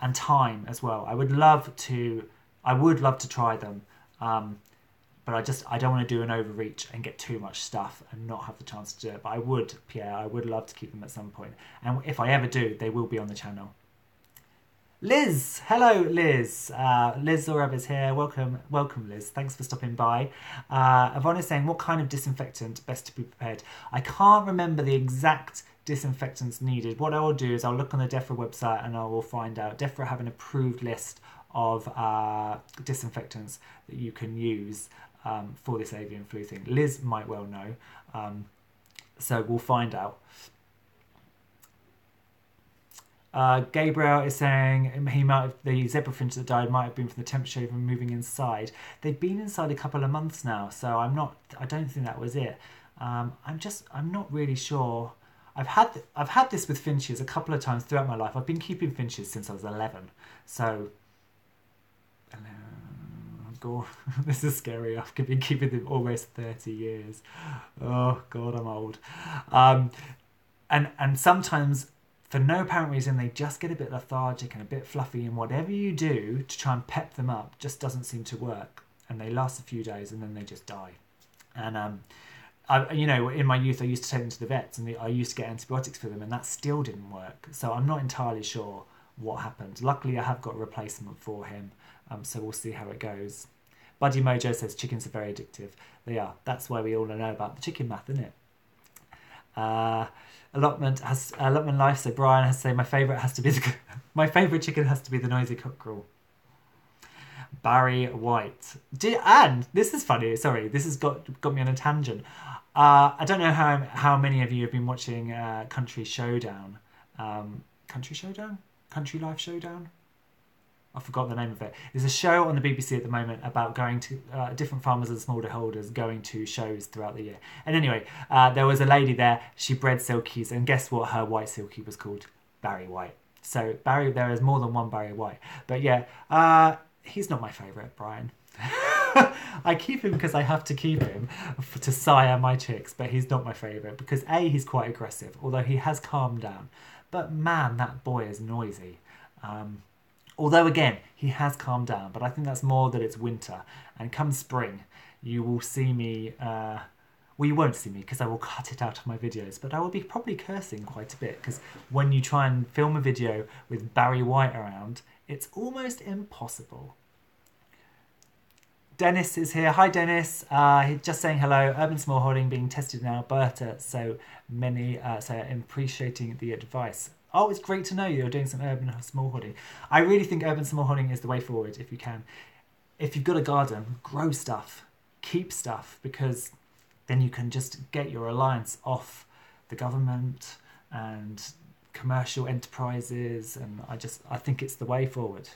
Speaker 1: and time as well. I would love to try them, but I don't want to do an overreach and get too much stuff and not have the chance to do it. But I would, Pierre, I would love to keep them at some point, and if I ever do, they will be on the channel. Liz, hello Liz. Liz Zorab is here. Welcome, Liz. Thanks for stopping by. Yvonne is saying, what kind of disinfectant best to be prepared? I can't remember the exact disinfectants needed. What I will do is I'll look on the DEFRA website and I will find out. DEFRA have an approved list of disinfectants that you can use for this avian flu thing. Liz might well know, so we'll find out. Gabriel is saying the zebra finch that died might have been from the temperature even moving inside. They've been inside a couple of months now, so I don't think that was it. I'm not really sure. I've had this with finches a couple of times throughout my life. I've been keeping finches since I was 11, so God, this is scary. I've been keeping them almost 30 years. Oh God, I'm old. And sometimes, for no apparent reason, they just get a bit lethargic and a bit fluffy, and whatever you do to try and pep them up just doesn't seem to work, and they last a few days and then they just die. And you know, in my youth I used to take them to the vets and I used to get antibiotics for them, and that still didn't work, so I'm not entirely sure what happened. Luckily I have got a replacement for him, so we'll see how it goes. Buddy Mojo says chickens are very addictive. They are. That's why we all know about the chicken math, isn't it? Allotment Life. So Brian has to say my favourite chicken has to be the noisy cockerel. Barry White. And this is funny. Sorry, this has got me on a tangent. I don't know how many of you have been watching Country Showdown. Country Life Showdown. I forgot the name of it. There's a show on the BBC at the moment about going to different farmers and smallholders going to shows throughout the year. And anyway, there was a lady there. She bred silkies, and guess what her white silkie was called? Barry White. So there is more than one Barry White. But yeah, he's not my favourite, Brian. I keep him because I have to keep him to sire my chicks, but he's not my favourite because A, he's quite aggressive, although he has calmed down. But man, that boy is noisy. Although, again, he has calmed down, but I think that's more that it's winter. And come spring, you will see me... well, you won't see me because I will cut it out of my videos, but I will be probably cursing quite a bit because when you try and film a video with Barry White around, it's almost impossible. Dennis is here. Hi, Dennis. He's just saying hello. Urban smallholding being tested in Alberta, so many appreciating the advice. Oh, it's great to know you're doing some urban smallholding. I really think urban smallholding is the way forward if you can. If you've got a garden, grow stuff, keep stuff, because then you can just get your reliance off the government and commercial enterprises, and I think it's the way forward.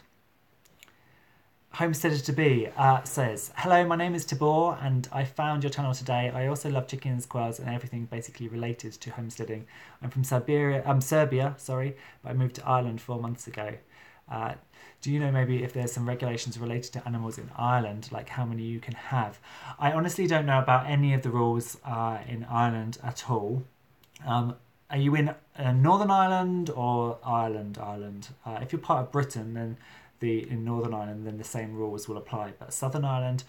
Speaker 1: Homesteader to be says, hello, my name is Tabor and I found your channel today. I also love chickens, quails and everything basically related to homesteading. I'm from Serbia, sorry, but I moved to Ireland 4 months ago. Do you know maybe if there's some regulations related to animals in Ireland, like how many you can have? I honestly don't know about any of the rules in Ireland at all. Are you in Northern Ireland or Ireland? If you're part of Britain, then in Northern Ireland, then the same rules will apply. But Southern Ireland,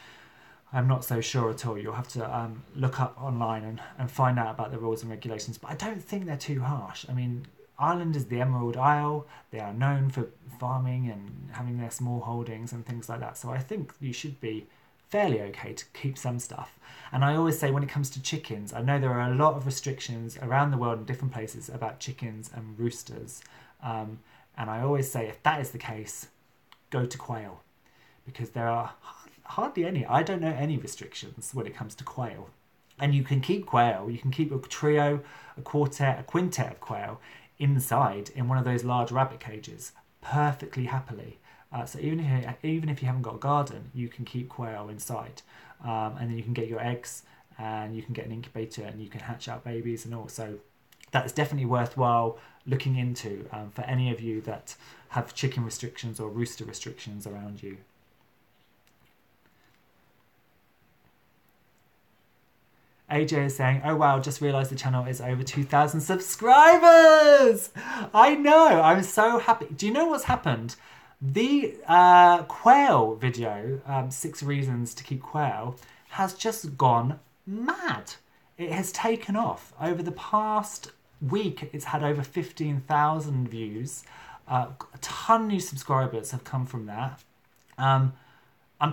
Speaker 1: I'm not so sure at all. You'll have to look up online and find out about the rules and regulations. But I don't think they're too harsh. I mean, Ireland is the Emerald Isle. They are known for farming and having their small holdings and things like that. So I think you should be fairly okay to keep some stuff. And I always say when it comes to chickens, I know there are a lot of restrictions around the world in different places about chickens and roosters. And I always say if that is the case, go to quail, because there are hardly any. I don't know any restrictions when it comes to quail. And you can keep quail. You can keep a trio, a quartet, a quintet of quail inside in one of those large rabbit cages perfectly happily. So even if you haven't got a garden, you can keep quail inside, and then you can get your eggs and you can get an incubator and you can hatch out babies and all. So that's definitely worthwhile looking into for any of you that have chicken restrictions or rooster restrictions around you. AJ is saying, oh wow, just realised the channel is over 2,000 subscribers! I know, I'm so happy. Do you know what's happened? The quail video, 6 reasons to keep quail, has just gone mad. It has taken off. Over the past week, it's had over 15,000 views. A ton of new subscribers have come from that. I'm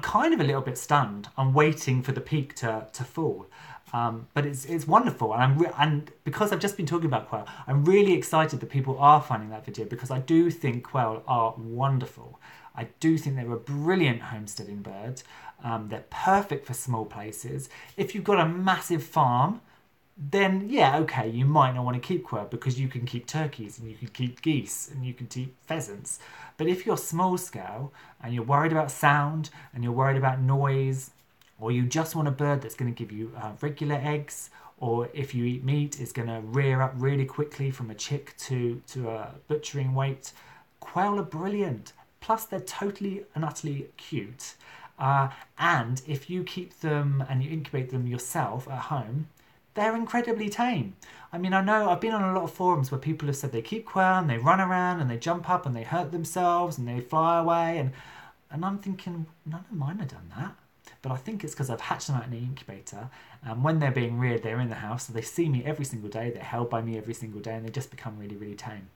Speaker 1: kind of a little bit stunned. I'm waiting for the peak to fall. But it's wonderful, and because I've just been talking about quail, I'm really excited that people are finding that video, because I do think quail are wonderful. I do think they're a brilliant homesteading bird. They're perfect for small places. If you've got a massive farm, then yeah, okay, you might not want to keep quail because you can keep turkeys and you can keep geese and you can keep pheasants. But if you're small scale and you're worried about sound and you're worried about noise, or you just want a bird that's going to give you regular eggs, or if you eat meat, is going to rear up really quickly from a chick to a butchering weight, quail are brilliant. Plus, they're totally and utterly cute. And if you keep them and you incubate them yourself at home, they're incredibly tame. I mean, I know I've been on a lot of forums where people have said they keep quail and they run around and they jump up and they hurt themselves and they fly away. And I'm thinking, none of mine have done that. But I think it's because I've hatched them out in the incubator, and when they're being reared, they're in the house, so they see me every single day, they're held by me every single day, and they just become really, really tame.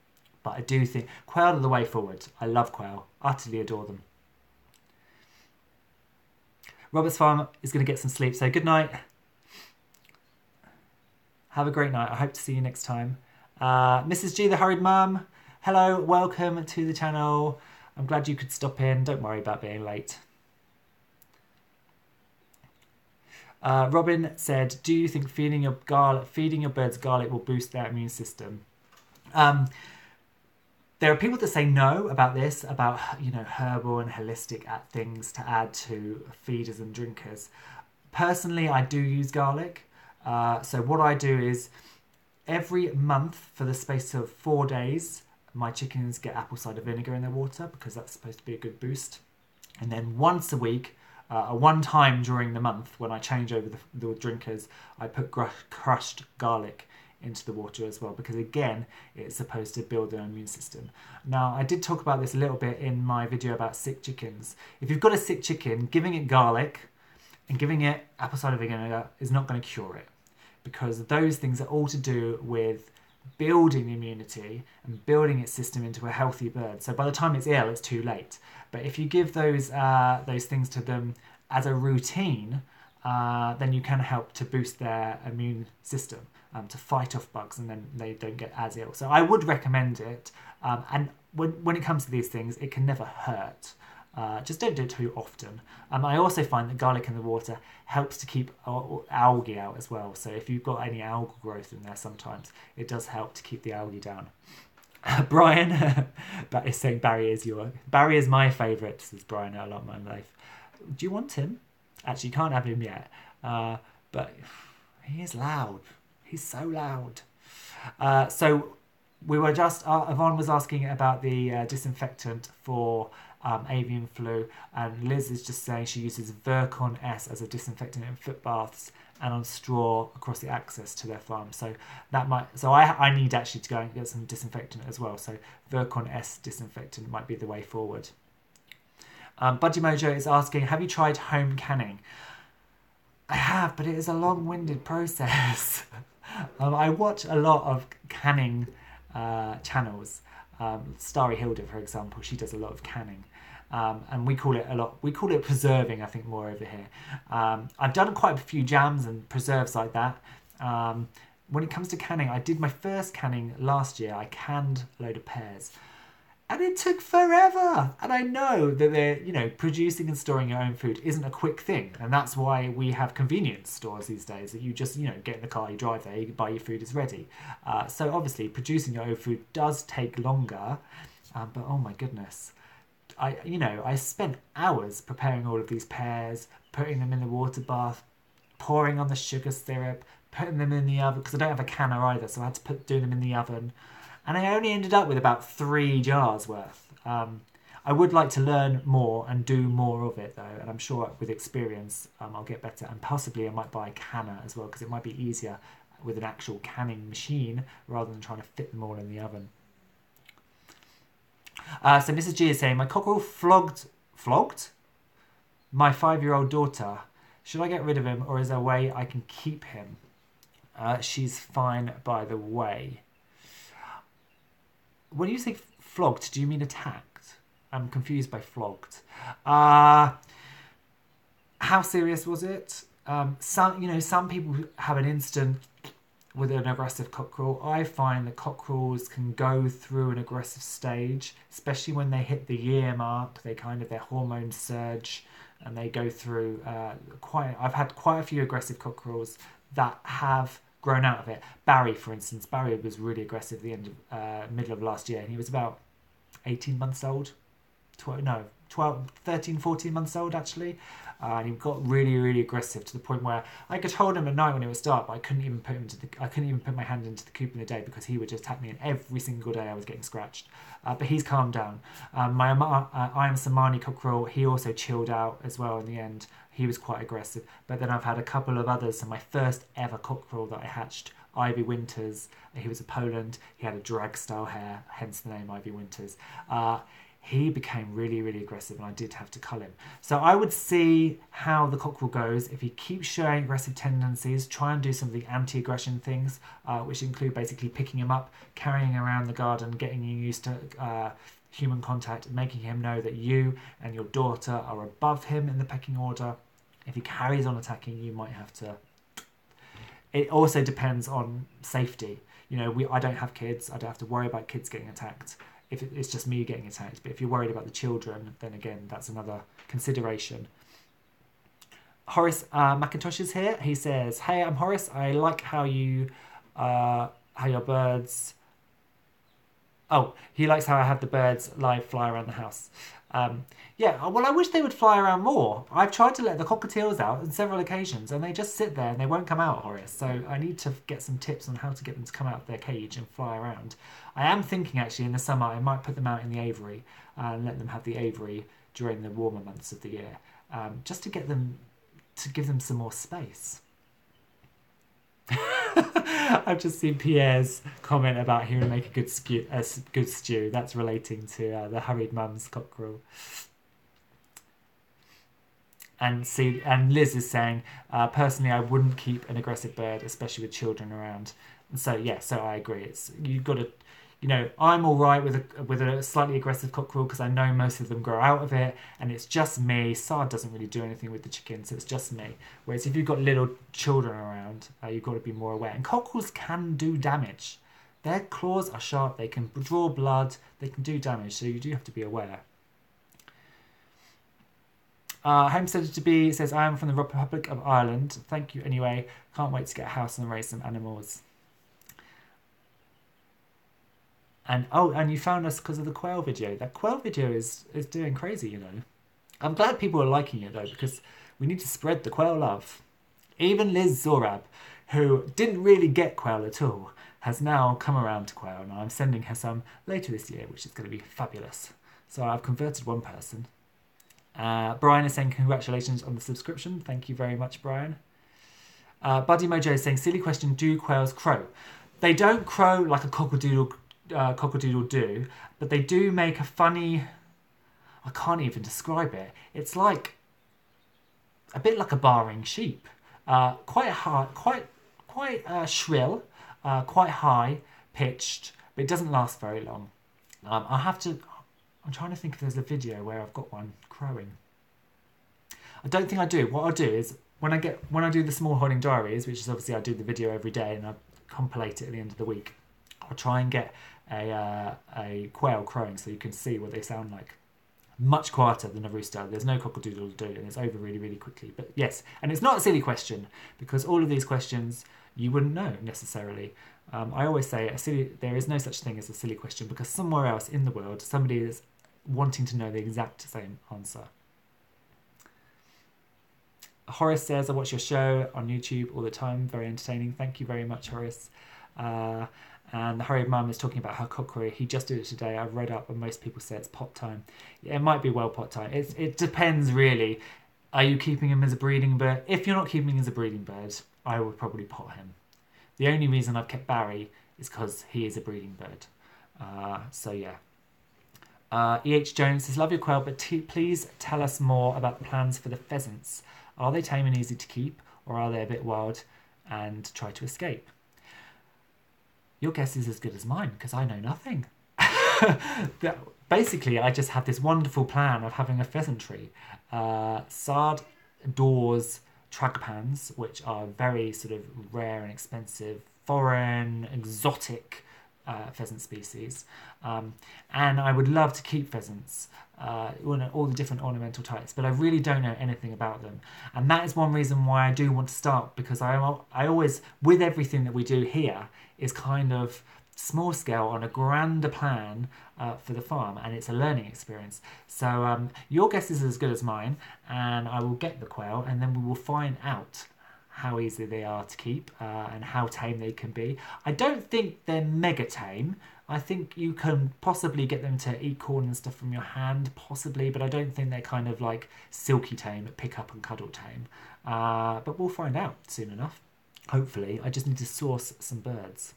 Speaker 1: But I do think quail are the way forward. I love quail, utterly adore them. Robert's Farm is going to get some sleep, so good night. Have a great night. I hope to see you next time. Mrs. G, the Hurried Mum, hello, welcome to the channel. I'm glad you could stop in. Don't worry about being late. Robin said, do you think feeding your birds garlic will boost their immune system? There are people that say no about this, about, you know, herbal and holistic things to add to feeders and drinkers. Personally, I do use garlic. So what I do is every month for the space of 4 days, my chickens get apple cider vinegar in their water because that's supposed to be a good boost. And then once a week, one time during the month when I change over the drinkers, I put crushed garlic into the water as well, because again, it's supposed to build their immune system. Now, I did talk about this a little bit in my video about sick chickens. If you've got a sick chicken, giving it garlic and giving it apple cider vinegar is not going to cure it, because those things are all to do with building immunity and building its system into a healthy bird. So by the time it's ill, it's too late. But if you give those things to them as a routine, then you can help to boost their immune system, to fight off bugs, and then they don't get as ill. So I would recommend it. And when it comes to these things, it can never hurt. Just don't do it too often. I also find that garlic in the water helps to keep algae out as well. So if you've got any algal growth in there, sometimes it does help to keep the algae down. Brian is saying Barry is my favourite, says Brian a lot in my life. Do you want him? Actually, you can't have him yet. But he is loud. He's so loud. So we were just, Yvonne was asking about the disinfectant for avian flu, and Liz is just saying she uses Virkon S as a disinfectant in foot baths and on straw across the access to their farm. So that might, so I need actually to go and get some disinfectant as well. So Virkon S disinfectant might be the way forward. Budgie Mojo is asking, have you tried home canning? I have, but it is a long-winded process. I watch a lot of canning channels. Starry Hilda, for example, she does a lot of canning. And we call it preserving, I think, more over here. I've done quite a few jams and preserves like that. When it comes to canning, I did my first canning last year. I canned a load of pears. And it took forever. And I know that producing and storing your own food isn't a quick thing. And that's why we have convenience stores these days that you just, get in the car, you drive there, you buy your food, it's ready. So obviously producing your own food does take longer. But oh my goodness. I spent hours preparing all of these pears, putting them in the water bath, pouring on the sugar syrup, putting them in the oven, because I don't have a canner either, so I had to do them in the oven. And I only ended up with about 3 jars worth. I would like to learn more and do more of it, though, and I'm sure with experience I'll get better. And possibly I might buy a canner as well, because it might be easier with an actual canning machine rather than trying to fit them all in the oven. So Mrs. G is saying, my cockerel flogged my 5-year-old daughter. Should I get rid of him, or is there a way I can keep him? She's fine, by the way. When you say flogged, do you mean attacked? I'm confused by flogged. How serious was it? Some people have an instant with an aggressive cockerel. I find that cockerels can go through an aggressive stage, especially when they hit the year mark. Their hormones surge and they go through I've had quite a few aggressive cockerels that have grown out of it. Barry, for instance, was really aggressive at the end of middle of last year, and he was about 18 months old. 13, 14 months old actually, and he got really, really aggressive to the point where I could hold him at night when it was dark, but I couldn't even put my hand into the coop in the day because he would just attack me, and every single day I was getting scratched. But he's calmed down. My I am Samani cockerel, he also chilled out as well in the end. He was quite aggressive. But then I've had a couple of others. So my first ever cockerel that I hatched, Ivy Winters, he was a Poland, he had a drag style hair, hence the name Ivy Winters. He became really, really aggressive, and I did have to cull him. So I would see how the cockerel goes. If he keeps showing aggressive tendencies, try and do some of the anti-aggression things, which include basically picking him up, carrying him around the garden, getting him used to human contact, making him know that you and your daughter are above him in the pecking order. If he carries on attacking, you might have to... It also depends on safety. I don't have kids. I don't have to worry about kids getting attacked. If it's just me getting attacked. But if you're worried about the children, then again, that's another consideration. Horace McIntosh is here. He says, hey, I'm Horace. I like how your birds... Oh, he likes how I have the birds live fly around the house. Yeah, well, I wish they would fly around more. I've tried to let the cockatiels out on several occasions, and they just sit there and they won't come out, Horace. So I need to get some tips on how to get them to come out of their cage and fly around. I am thinking, actually, in the summer, I might put them out in the aviary and let them have the aviary during the warmer months of the year, just to give them some more space. I've just seen Pierre's comment about he would make a good stew. That's relating to the hurried mum's cockerel. And Liz is saying, personally, I wouldn't keep an aggressive bird, especially with children around. And so I agree. You've got to, I'm all right with a slightly aggressive cockerel because I know most of them grow out of it, and it's just me. Sard doesn't really do anything with the chickens, so it's just me. Whereas if you've got little children around, you've got to be more aware. And cockerels can do damage. Their claws are sharp. They can draw blood. They can do damage, so you do have to be aware. Homestead to be says, I am from the Republic of Ireland. Thank you anyway. Can't wait to get a house and raise some animals. And oh, and you found us because of the quail video. That quail video is doing crazy, you know. I'm glad people are liking it though, because we need to spread the quail love. Even Liz Zorab, who didn't really get quail at all, has now come around to quail, and I'm sending her some later this year, which is going to be fabulous. So I've converted one person. Brian is saying congratulations on the subscription. Thank you very much, Brian. Buddy Mojo is saying, silly question, do quails crow? They don't crow like a cockadoodle do, but they do make a funny, I can't even describe it. It's like a bit like a barring sheep. Quite hard, quite shrill, quite high pitched, but it doesn't last very long. I'm trying to think if there's a video where I've got one crowing. I don't think I do. What I'll do is when I do the small holding diaries, which is obviously I do the video every day and I compilate it at the end of the week, I'll try and get a quail crowing so you can see what they sound like. Much quieter than a rooster. There's no cockadoodle do, and it's over really, really quickly. But yes, and it's not a silly question, because all of these questions you wouldn't know necessarily. I always say there is no such thing as a silly question, because somewhere else in the world somebody is wanting to know the exact same answer. Horace says, I watch your show on YouTube all the time. Very entertaining. Thank you very much, Horace. And the Hurried Mum is talking about her cookery. He just did it today. I've read up and most people say it's pot time. Yeah, it might be well pot time. It depends really. Are you keeping him as a breeding bird? If you're not keeping him as a breeding bird, I would probably pot him. The only reason I've kept Barry is because he is a breeding bird. So yeah. E.H. Jones says, love your quail, but please tell us more about the plans for the pheasants. Are they tame and easy to keep, or are they a bit wild and try to escape? Your guess is as good as mine, because I know nothing. Basically, I just have this wonderful plan of having a pheasantry. Sard adores tragopans, which are very sort of rare and expensive, foreign, exotic pheasant species. And I would love to keep pheasants, all the different ornamental types, but I really don't know anything about them. And that is one reason why I do want to start, because I always, with everything that we do here, is kind of small scale on a grander plan for the farm, and it's a learning experience. So your guess is as good as mine, and I will get the quail, and then we will find out how easy they are to keep and how tame they can be. I don't think they're mega tame. I think you can possibly get them to eat corn and stuff from your hand, possibly, but I don't think they're kind of like silky tame, pick up and cuddle tame. But we'll find out soon enough. Hopefully. I just need to source some birds.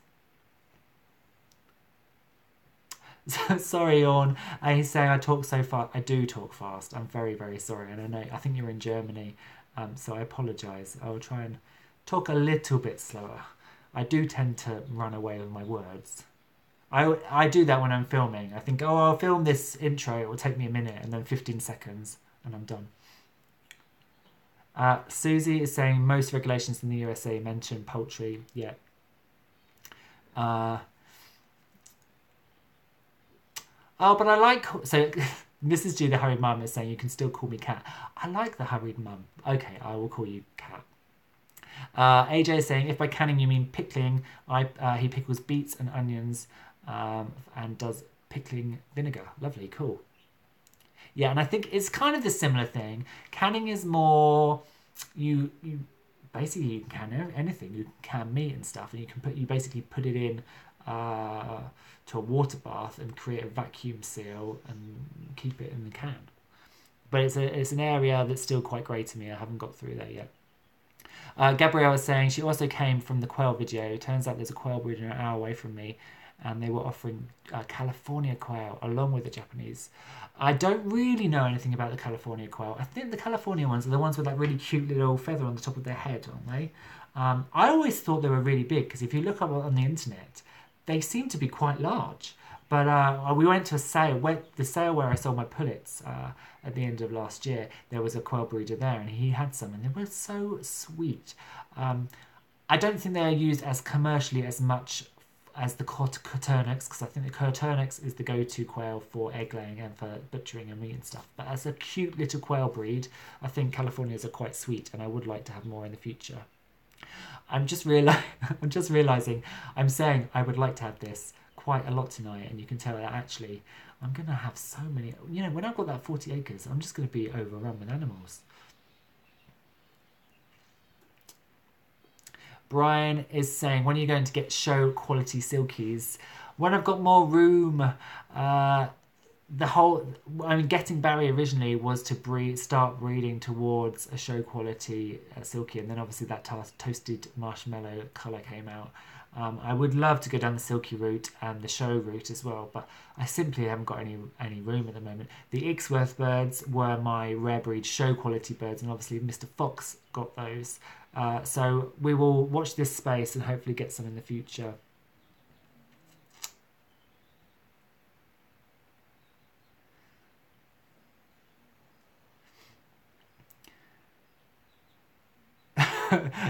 Speaker 1: Sorry, Orn. He's saying I talk so fast. I do talk fast. I'm very, very sorry. And I think you're in Germany, so I apologise. I will try and talk a little bit slower. I do tend to run away with my words. I do that when I'm filming. I think, oh, I'll film this intro. It will take me a minute, and then 15 seconds, and I'm done. Susie is saying most regulations in the USA mention poultry. Yeah. Oh, but I like... So, Mrs. G, the hurried mum, is saying you can still call me Cat. I like the hurried mum. Okay, I will call you Cat. AJ is saying, if by canning you mean pickling, he pickles beets and onions and does pickling vinegar. Lovely, cool. Yeah, and I think it's kind of the similar thing. Canning is more... You basically, you can can anything. You can meat and stuff, and you basically put it in... to a water bath and create a vacuum seal and keep it in the can. But it's an area that's still quite grey to me. I haven't got through there yet. Gabrielle was saying she also came from the quail video. Turns out there's a quail breeder an hour away from me, and they were offering California quail along with the Japanese. I don't really know anything about the California quail. I think the California ones are the ones with that really cute little feather on the top of their head, aren't they? I always thought they were really big, because if you look up on the internet, they seem to be quite large. But we went to a sale, the sale where I sold my pullets at the end of last year. There was a quail breeder there, and he had some, and they were so sweet. I don't think they are used as commercially as much as the Coturnix, because I think the Coturnix is the go-to quail for egg laying and for butchering and meat and stuff. But as a cute little quail breed, I think Californias are quite sweet, and I would like to have more in the future. I'm just realizing I'm saying I would like to have this quite a lot tonight, and you can tell that actually I'm going to have so many, you know, when I've got that 40 acres, I'm just going to be overrun with animals. Brian is saying, when are you going to get show quality silkies? When I've got more room. Getting Barry originally was to start breeding towards a show quality silky, and then obviously that toasted marshmallow colour came out. I would love to go down the silky route and the show route as well, but I simply haven't got any room at the moment. The Ixworth birds were my rare breed show quality birds, and obviously Mr. Fox got those. So we will watch this space and hopefully get some in the future.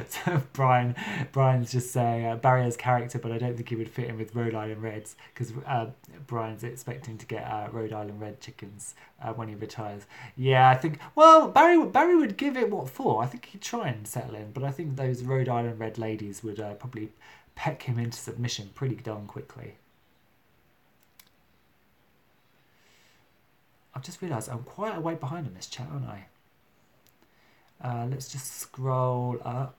Speaker 1: So Brian's just saying Barry has character, but I don't think he would fit in with Rhode Island Reds, because Brian's expecting to get Rhode Island Red chickens when he retires. Yeah, I think, well, Barry would give it what for. I think he'd try and settle in, but I think those Rhode Island Red ladies would probably peck him into submission pretty darn quickly. I've just realised I'm quite a way behind on this chat, aren't I? Let's just scroll up.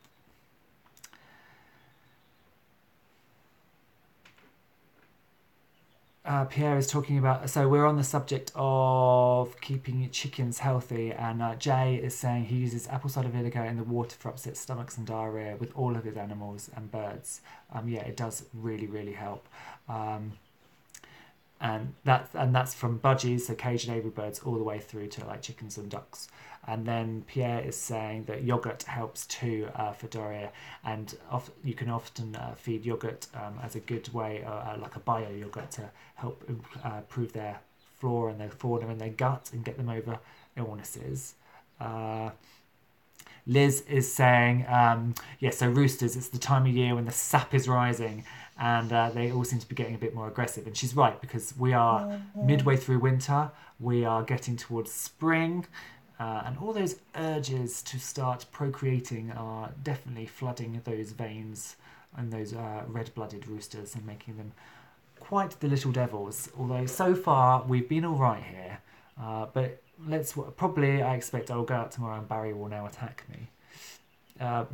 Speaker 1: Pierre is talking about, so we're on the subject of keeping chickens healthy, and Jay is saying he uses apple cider vinegar in the water for upset stomachs and diarrhea with all of his animals and birds. Yeah, it does really help. And that's from budgies, so caged and aviary birds, all the way through to like chickens and ducks. And then Pierre is saying that yogurt helps too for diarrhea, and you can often feed yogurt as a good way, like a bio yogurt, to help improve their flora and their fauna in their gut and get them over illnesses. Liz is saying, so roosters, it's the time of year when the sap is rising, and they all seem to be getting a bit more aggressive. And she's right, because we are midway through winter, we are getting towards spring, and all those urges to start procreating are definitely flooding those veins and those red-blooded roosters and making them quite the little devils. Although so far we've been all right here, but I expect I'll go out tomorrow and Barry will now attack me.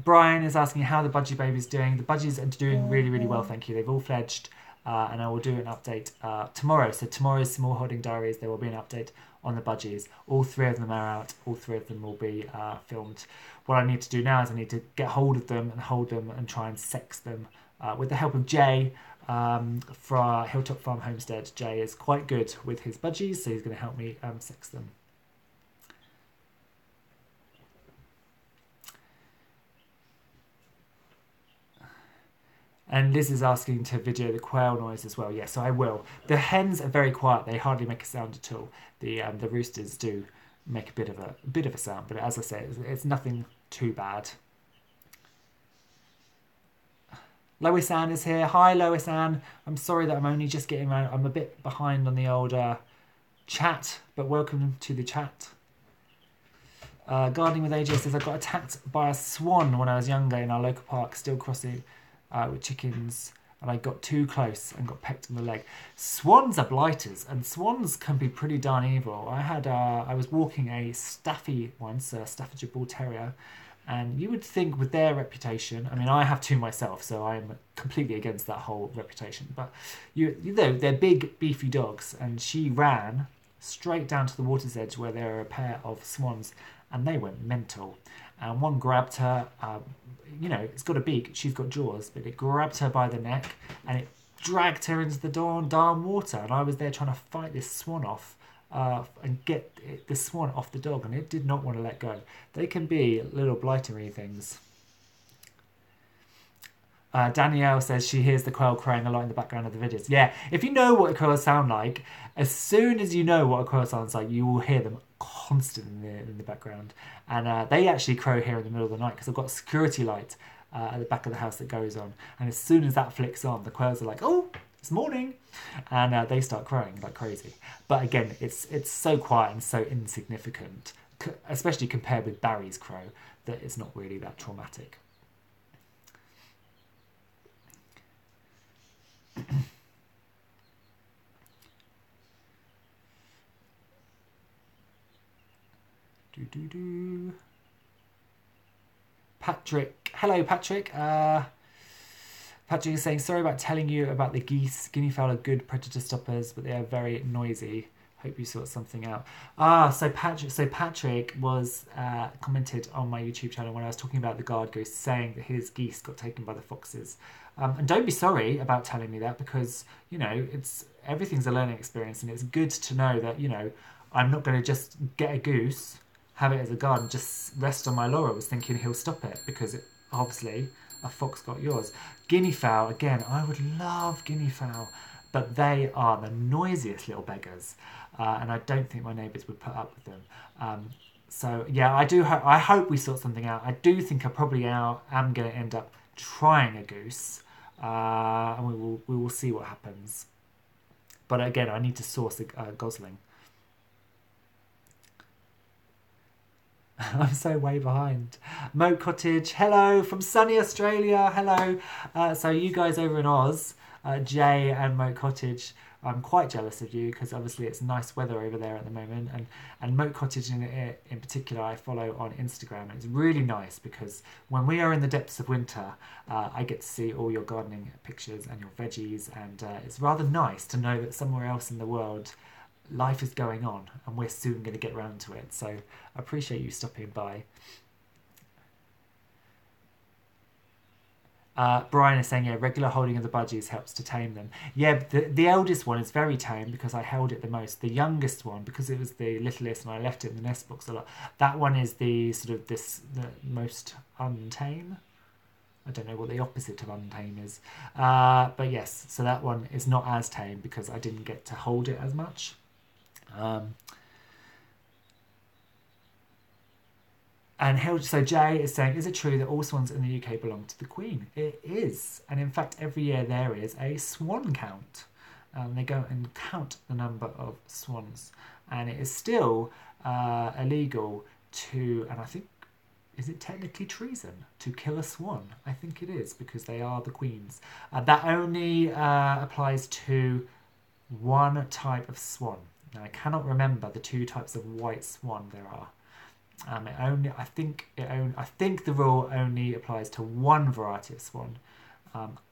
Speaker 1: Brian is asking how the budgie baby's doing. The budgies are doing really well, thank you. They've all fledged, and I will do an update tomorrow. So tomorrow's Small Holding Diaries, there will be an update on the budgies. All 3 of them are out. All 3 of them will be filmed. What I need to do now is I need to get hold of them and hold them and try and sex them with the help of Jay for our Hilltop Farm Homestead. Jay is quite good with his budgies, so he's going to help me sex them. And Liz is asking to video the quail noise as well. Yes, I will. The hens are very quiet. They hardly make a sound at all. The roosters do make a bit of a sound, but as I say, it's nothing too bad. Lois Ann is here. Hi, Lois Ann. I'm sorry that I'm only just getting around. I'm a bit behind on the old chat, but welcome to the chat. Gardening with AJ says, I got attacked by a swan when I was younger in our local park, still crossing with chickens, and I got too close and got pecked on the leg. Swans are blighters, and swans can be pretty darn evil. I was walking a Staffy once, a Staffordshire Bull Terrier, and you would think with their reputation, I mean, I have 2 myself, so I'm completely against that whole reputation, but you know, they're big, beefy dogs, and she ran straight down to the water's edge where there are a pair of swans, and they went mental. And one grabbed her, you know, it's got a beak, she's got jaws, but it grabbed her by the neck and it dragged her into the darn water. And I was there trying to fight this swan off and get the swan off the dog, and it did not want to let go. They can be little blightery things. Danielle says she hears the quail crowing a lot in the background of the videos. Yeah, if you know what a quail sound like, as soon as you know what a quail sounds like, you will hear them constantly in the background. And they actually crow here in the middle of the night because I've got a security light at the back of the house that goes on. And as soon as that flicks on, the quails are like, oh, it's morning. And they start crowing like crazy. But again, it's so quiet and so insignificant, especially compared with Barry's crow, that it's not really that traumatic. Patrick. Hello, Patrick. Patrick is saying, sorry about telling you about the geese. Guinea fowl are good predator stoppers, but they are very noisy. Hope you sort something out. So Patrick was commented on my YouTube channel when I was talking about the guard goose, saying that his geese got taken by the foxes. And don't be sorry about telling me that, because, you know, everything's a learning experience, and it's good to know that, you know, I'm not going to just get a goose, have it as a guard, and just rest on my laurels thinking he'll stop it, because obviously a fox got yours. Guinea fowl, again, I would love guinea fowl, but they are the noisiest little beggars, and I don't think my neighbours would put up with them. So yeah, I hope we sort something out. I do think I probably am going to end up trying a goose, and we will see what happens. But again, I need to source a gosling. I'm so way behind. Moat Cottage, hello from sunny Australia. Hello. So you guys over in Oz, Jay and Moat Cottage, I'm quite jealous of you, because obviously it's nice weather over there at the moment. And Moat Cottage in particular, I follow on Instagram. And it's really nice because when we are in the depths of winter, I get to see all your gardening pictures and your veggies. And it's rather nice to know that somewhere else in the world, life is going on, and we're soon going to get round to it. So I appreciate you stopping by. Brian is saying, yeah, regular holding of the budgies helps to tame them. Yeah, the eldest one is very tame because I held it the most. The youngest one, because it was the littlest and I left it in the nest box a lot, that one is the sort of the most untame. I don't know what the opposite of untame is. But yes, so that one is not as tame because I didn't get to hold it as much. So Jay is saying, is it true that all swans in the UK belong to the Queen? It is. And in fact, every year there is a swan count. They go and count the number of swans. And it is still illegal to, and I think, is it technically treason to kill a swan? I think it is, because they are the Queen's. That only applies to one type of swan. Now, I cannot remember the two types of white swan there are. I think the rule only applies to one variety of swan.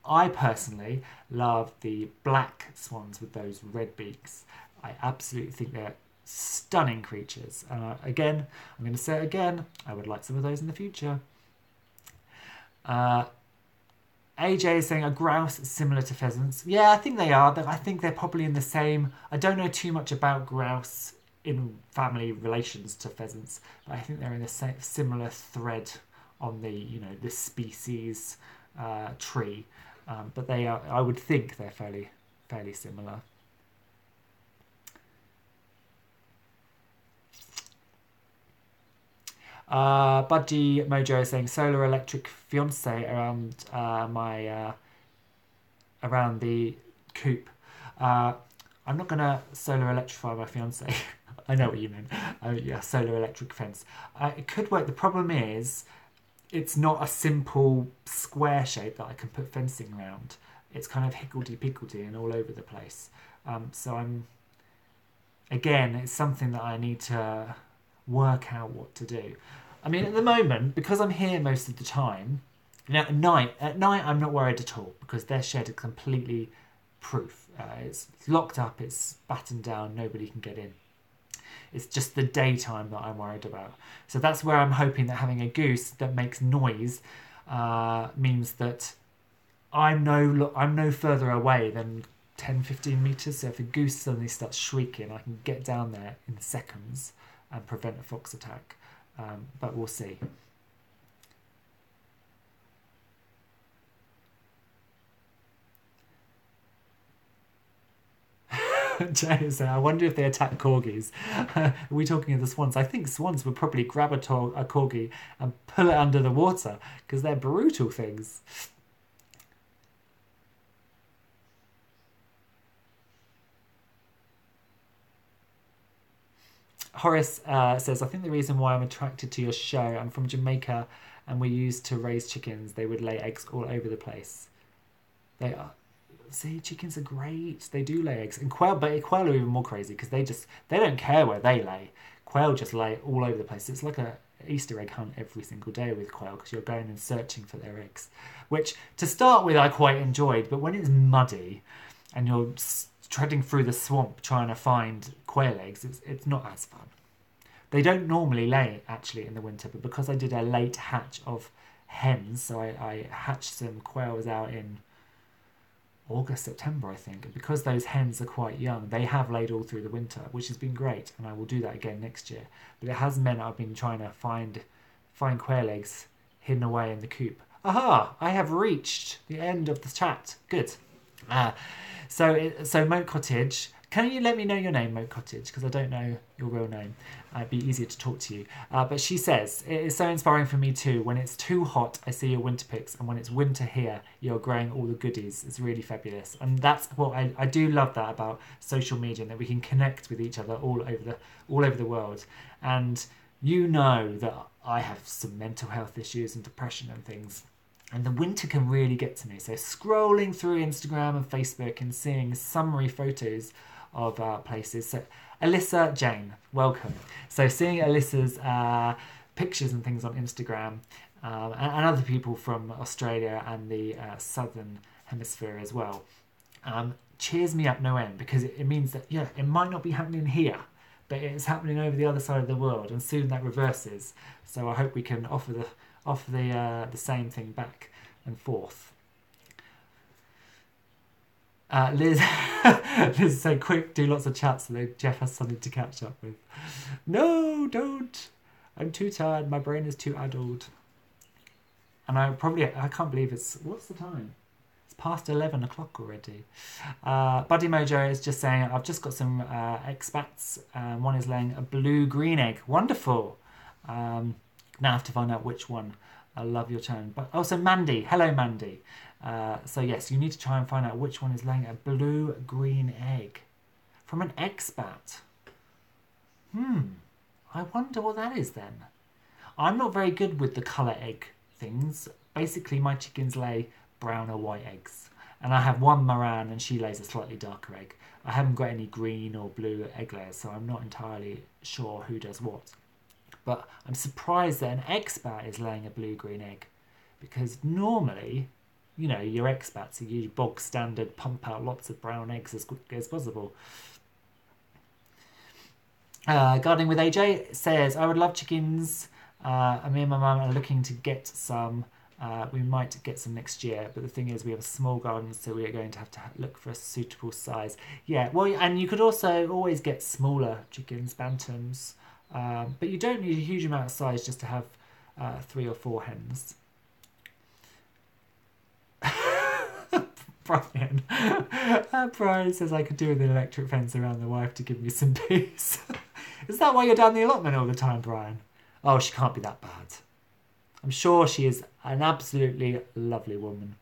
Speaker 1: I personally love the black swans with those red beaks. I absolutely think they're stunning creatures. Again, I'm going to say it again, I would like some of those in the future. AJ is saying, are grouse similar to pheasants? Yeah, I think they are. I think they're probably in the same. I don't know too much about grouse in family relations to pheasants, but I think they're in the same similar thread on the the species tree. But they are. I would think they're fairly similar. Budgie Mojo is saying solar electric fiance around around the coop. I'm not gonna solar electrify my fiance. I know what you mean. Yeah, solar electric fence. It could work. The problem is, it's not a simple square shape that I can put fencing around. It's kind of higgledy-piggledy and all over the place. So it's something that I need to work out what to do. I mean, at the moment, because I'm here most of the time, at night I'm not worried at all, because their shed is completely proof. It's locked up, it's battened down, nobody can get in. It's just the daytime that I'm worried about. So that's where I'm hoping that having a goose that makes noise means that I'm no further away than 10-15 meters. So if a goose suddenly starts shrieking, I can get down there in seconds and prevent a fox attack. But we'll see. Jay is saying, I wonder if they attack corgis. Are we talking of the swans? I think swans would probably grab a corgi and pull it under the water, because they're brutal things. Horace says, I think the reason why I'm attracted to your show, I'm from Jamaica and we used to raise chickens. They would lay eggs all over the place. They are. See, chickens are great. They do lay eggs. And quail are even more crazy, because they don't care where they lay. quail just lay all over the place. It's like a Easter egg hunt every single day with quail because you're going and searching for their eggs, which to start with I quite enjoyed, but when it's muddy and you're treading through the swamp trying to find quail eggs, it's not as fun. They don't normally lay actually in the winter, but because I did a late hatch of hens, so I hatched some quails out in August, September, I think. And because those hens are quite young, they have laid all through the winter, which has been great, and I will do that again next year. But it has meant I've been trying to find quail eggs hidden away in the coop. Aha! I have reached the end of the chat. Good. So Moat Cottage. Can you let me know your name, Moat Cottage? Because I don't know your real name. It'd be easier to talk to you. But she says, it is so inspiring for me too. When it's too hot, I see your winter pics. And when it's winter here, you're growing all the goodies. It's really fabulous. And that's what I do love that about social media, and that we can connect with each other all over the world. And you know that I have some mental health issues and depression and things. And the winter can really get to me. So scrolling through Instagram and Facebook and seeing summary photos of places. So Alyssa Jane, welcome. So seeing Alyssa's pictures and things on Instagram and other people from Australia and the southern hemisphere as well cheers me up no end, because it means that it might not be happening here, but it's happening over the other side of the world, and soon that reverses. So I hope we can offer the same thing back and forth. Liz said, quick, do lots of chats so that Jeff has something to catch up with. No, don't. I'm too tired. My brain is too addled. And I can't believe what's the time? It's past 11 o'clock already. Buddy Mojo is just saying, I've just got some expats. One is laying a blue-green egg. Wonderful. Now I have to find out which one. I love your tone. But also Mandy. Hello, Mandy. So yes, you need to try and find out which one is laying a blue-green egg from an expat. I wonder what that is then. I'm not very good with the colour egg things. Basically, my chickens lay brown or white eggs. And I have one Moran and she lays a slightly darker egg. I haven't got any green or blue egg layers, so I'm not entirely sure who does what. But I'm surprised that an expat is laying a blue-green egg, because normally, you know, your expats are usually bog standard, pump out lots of brown eggs as quickly as possible. Gardening with AJ says, I would love chickens. Me and my mum are looking to get some. We might get some next year, but the thing is we have a small garden, so we are going to have to look for a suitable size. Yeah, well, and you could also always get smaller chickens, bantams, but you don't need a huge amount of size just to have 3 or 4 hens. Brian says I could do with an electric fence around the wife to give me some peace. Is that why you're down the allotment all the time, Brian? Oh, she can't be that bad. I'm sure she is an absolutely lovely woman.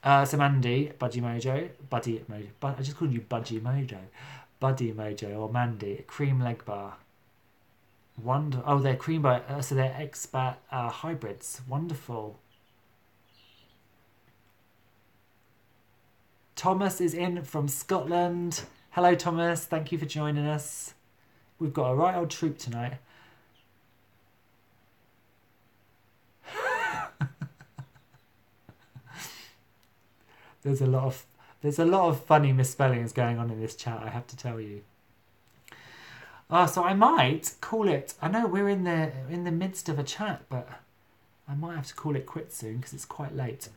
Speaker 1: So Mandy, Budgie Mojo, I just called you Budgie Mojo. Buddy Mojo or Mandy, cream leg bar. Oh, they're cream bar, so they're expat hybrids. Wonderful. Thomas is in from Scotland. Hello, Thomas. Thank you for joining us. We've got a right old troop tonight. There's a lot of funny misspellings going on in this chat, I have to tell you. So I might call it. I know we're in the midst of a chat, but I might have to call it quits soon because it's quite late.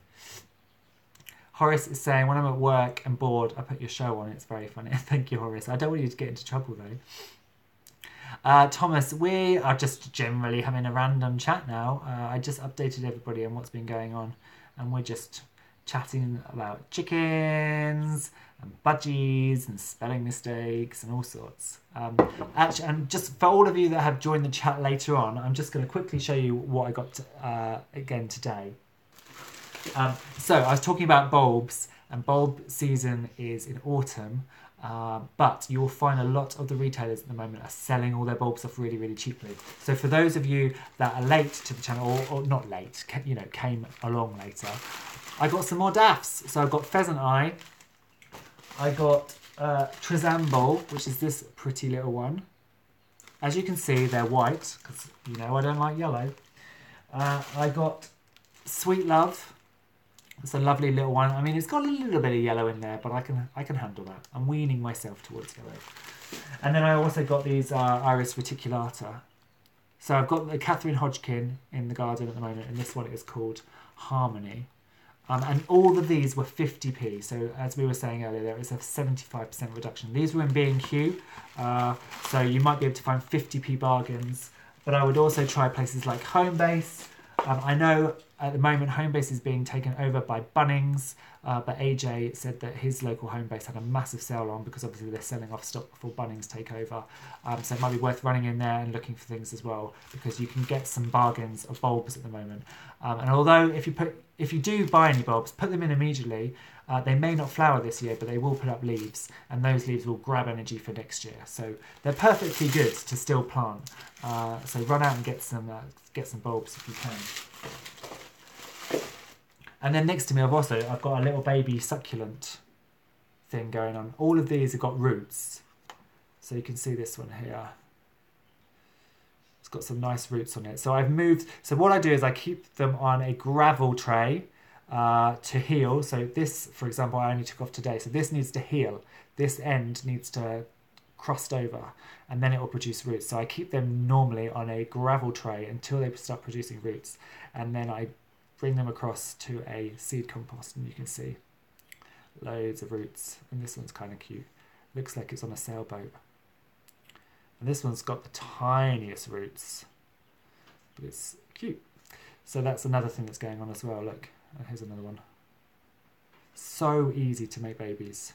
Speaker 1: Horace is saying, when I'm at work and bored, I put your show on. It's very funny. Thank you, Horace. I don't want you to get into trouble, though. Thomas, we are just generally having a random chat now. I just updated everybody on what's been going on, and we're just chatting about chickens and budgies and spelling mistakes and all sorts. Actually, and just for all of you that have joined the chat later on, I'm just going to quickly show you what I got again today. So I was talking about bulbs, and bulb season is in autumn, but you'll find a lot of the retailers at the moment are selling all their bulbs off really, really cheaply. So for those of you that are late to the channel, or not late, you know, came along later, I got some more daffs. So I've got pheasant eye, I got Trizamble, which is this pretty little one. As you can see, they're white, because you know I don't like yellow. I got Sweet Love. It's a lovely little one. I mean, it's got a little bit of yellow in there, but I can handle that. I'm weaning myself towards yellow. And then I also got these Iris reticulata. So I've got the Catherine Hodgkin in the garden at the moment, and this one is called Harmony. And all of these were 50p. So as we were saying earlier, there is a 75% reduction. These were in B&Q, so you might be able to find 50p bargains. But I would also try places like Homebase. I know at the moment Homebase is being taken over by Bunnings, but AJ said that his local Homebase had a massive sale on because obviously they're selling off stock before Bunnings take over. So it might be worth running in there and looking for things as well, because you can get some bargains of bulbs at the moment. And although if you do buy any bulbs, put them in immediately. They may not flower this year, but they will put up leaves, and those leaves will grab energy for next year. So they're perfectly good to still plant. So run out and get some bulbs if you can. And then next to me, I've got a little baby succulent thing going on. All of these have got roots. So you can see this one here. It's got some nice roots on it. So I've moved. So what I do is I keep them on a gravel tray to heal. So this, for example, I only took off today. So this needs to heal. This end needs to crust over, and then it will produce roots. So I keep them normally on a gravel tray until they start producing roots, and then I bring them across to a seed compost, and you can see loads of roots. And this one's kind of cute. Looks like it's on a sailboat. And this one's got the tiniest roots, but it's cute. So that's another thing that's going on as well. Look, here's another one. So easy to make babies.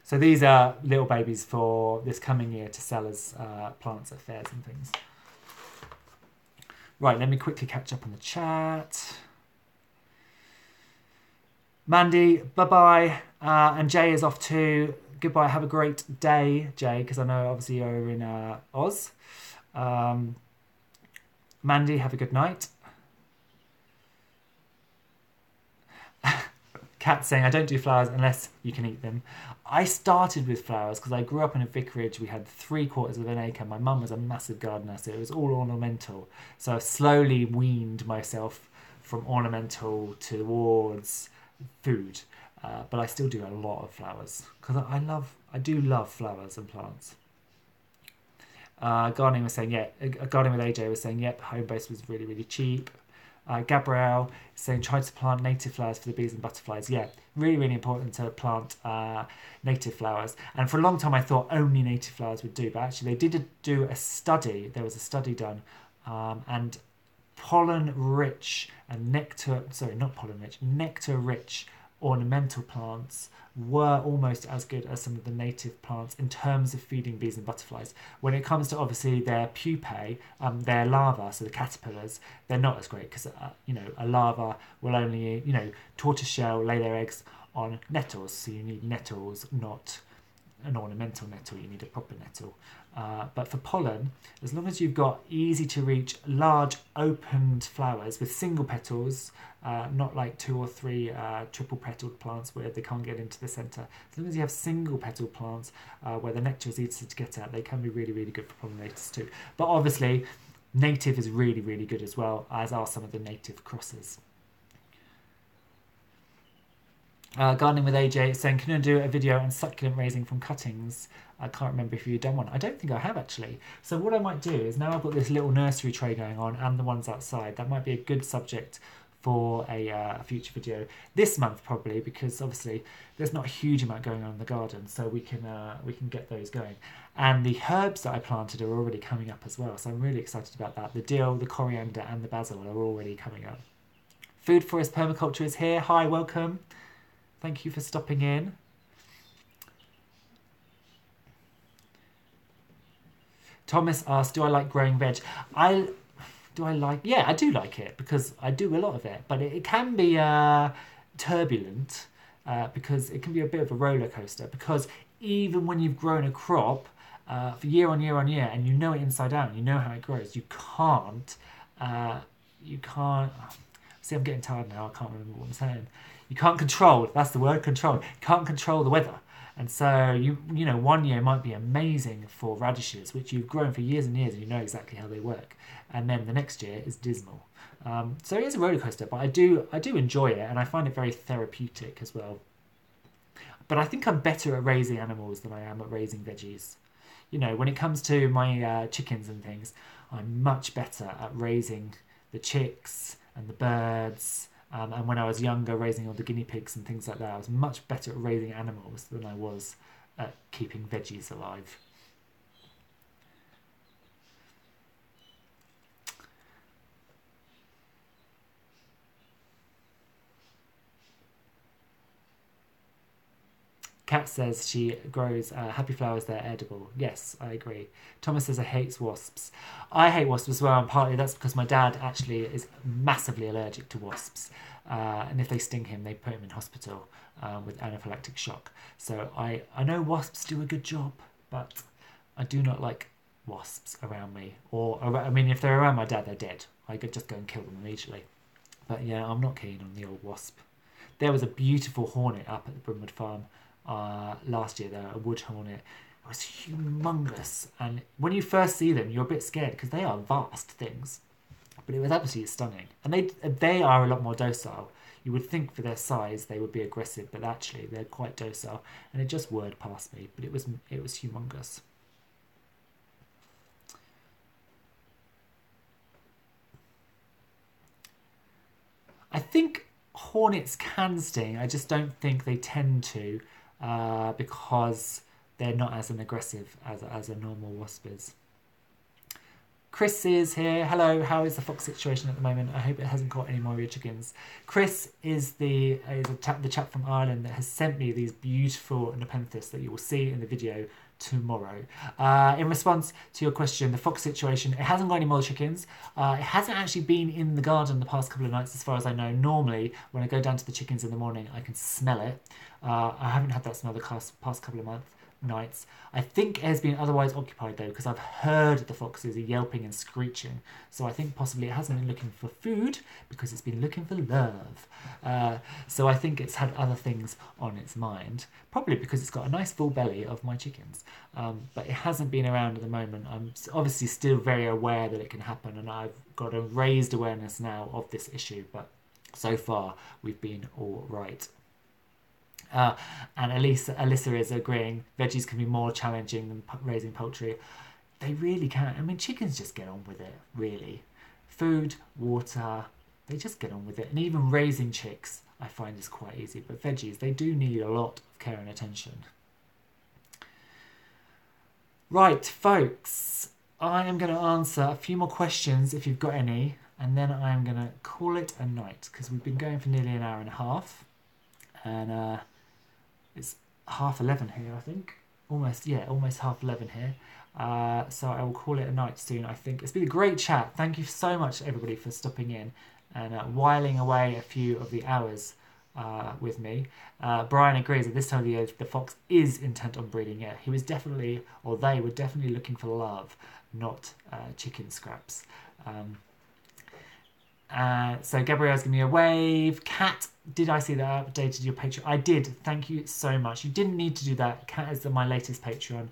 Speaker 1: So these are little babies for this coming year to sell as plants at fairs and things. Right, let me quickly catch up on the chat. Mandy, bye-bye. And Jay is off too. Goodbye, have a great day, Jay, because I know obviously you're in Oz. Mandy, have a good night. Kat saying, I don't do flowers unless you can eat them. I started with flowers because I grew up in a vicarage. We had 3/4 of an acre. My mum was a massive gardener, so it was all ornamental. So I've slowly weaned myself from ornamental towards food. But I still do a lot of flowers because I do love flowers and plants. Gardening was saying, yeah, Gardening with AJ was saying, yep, Homebase was really, really cheap. Gabrielle is saying, try to plant native flowers for the bees and butterflies. Yeah, really, really important to plant native flowers. And for a long time, I thought only native flowers would do. But actually, they did do a study. There was a study done. And pollen-rich and nectar-rich ornamental plants were almost as good as some of the native plants in terms of feeding bees and butterflies. When it comes to obviously their pupae, their larvae, so the caterpillars, they're not as great because a larva will only tortoiseshell lay their eggs on nettles, so you need nettles, not an ornamental nettle. You need a proper nettle. But for pollen, as long as you've got easy to reach large opened flowers with single petals, not like 2 or 3 triple petaled plants where they can't get into the centre. As long as you have single petal plants where the nectar is easy to get at, they can be really, really good for pollinators too. But obviously, native is really, really good as well, as are some of the native crosses. Gardening with AJ is saying, can you do a video on succulent raising from cuttings? I can't remember if you've done one. I don't think I have actually. So what I might do is, now I've got this little nursery tray going on and the ones outside, that might be a good subject for a future video this month probably, because obviously there's not a huge amount going on in the garden, so we can get those going. And the herbs that I planted are already coming up as well, so I'm really excited about that. The dill, the coriander and the basil are already coming up. Food Forest Permaculture is here. Hi, welcome. Thank you for stopping in. Thomas asked, do I like growing veg? Yeah, I do like it because I do a lot of it, but it can be turbulent because it can be a bit of a roller coaster, because even when you've grown a crop for year on year on year and you know it inside out, you know how it grows, you can't, see, I'm getting tired now, I can't remember what I'm saying. You can't control, that's the word, control. You can't control the weather. And so you know, one year might be amazing for radishes, which you've grown for years and years, and you know exactly how they work. And then the next year is dismal. So it is a roller coaster, but I do enjoy it, and I find it very therapeutic as well. But I think I'm better at raising animals than I am at raising veggies. You know, when it comes to my chickens and things, I'm much better at raising the chicks and the birds. And when I was younger, raising all the guinea pigs and things like that, I was much better at raising animals than I was at keeping veggies alive. Kat says she grows happy flowers, they're edible. Yes, I agree. Thomas says he hates wasps. I hate wasps as well, and partly that's because my dad actually is massively allergic to wasps. And if they sting him, they put him in hospital with anaphylactic shock. So I know wasps do a good job, but I do not like wasps around me. Or, I mean, if they're around my dad, they're dead. I could just go and kill them immediately. But yeah, I'm not keen on the old wasp. There was a beautiful hornet up at the Brimwood Farm last year, though, a wood hornet. It was humongous, and when you first see them, you're a bit scared because they are vast things. But it was absolutely stunning, and they are a lot more docile. You would think for their size they would be aggressive, but actually they're quite docile, and it just whirred past me. But it was humongous. I think hornets can sting. I just don't think they tend to. Because they're not as aggressive as a normal wasp is. Chris is here. Hello, how is the fox situation at the moment? I hope it hasn't caught any more of your chickens. Chris is the chap from Ireland that has sent me these beautiful nepenthes that you will see in the video tomorrow. In response to your question, the fox situation, it hasn't got any more chickens. It hasn't actually been in the garden the past couple of nights as far as I know. Normally, when I go down to the chickens in the morning, I can smell it. I haven't had that smell the past couple of nights. I think it has been otherwise occupied though, because I've heard the foxes yelping and screeching. So I think possibly it hasn't been looking for food because it's been looking for love. So I think it's had other things on its mind, probably because it's got a nice full belly of my chickens. But it hasn't been around at the moment. I'm obviously still very aware that it can happen, and I've got a raised awareness now of this issue, but so far we've been all right. And Alyssa is agreeing veggies can be more challenging than raising poultry. They really can. I mean, chickens just get on with it, really. Food, water, they just get on with it. And even raising chicks, I find, is quite easy. But veggies, they do need a lot of care and attention. Right, folks, I am going to answer a few more questions if you've got any, and then I'm going to call it a night because we've been going for nearly an hour and a half. And it's 11:30 here, I think. Almost 11:30 here. So I will call it a night soon, I think. It's been a great chat. Thank you so much, everybody, for stopping in and whiling away a few of the hours with me. Brian agrees at this time of the year the fox is intent on breeding. Yeah, he was definitely, or they were definitely looking for love, not chicken scraps. So Gabrielle's giving me a wave. Kat, did I see that I updated your Patreon? I did. Thank you so much. You didn't need to do that. Kat is my latest Patreon.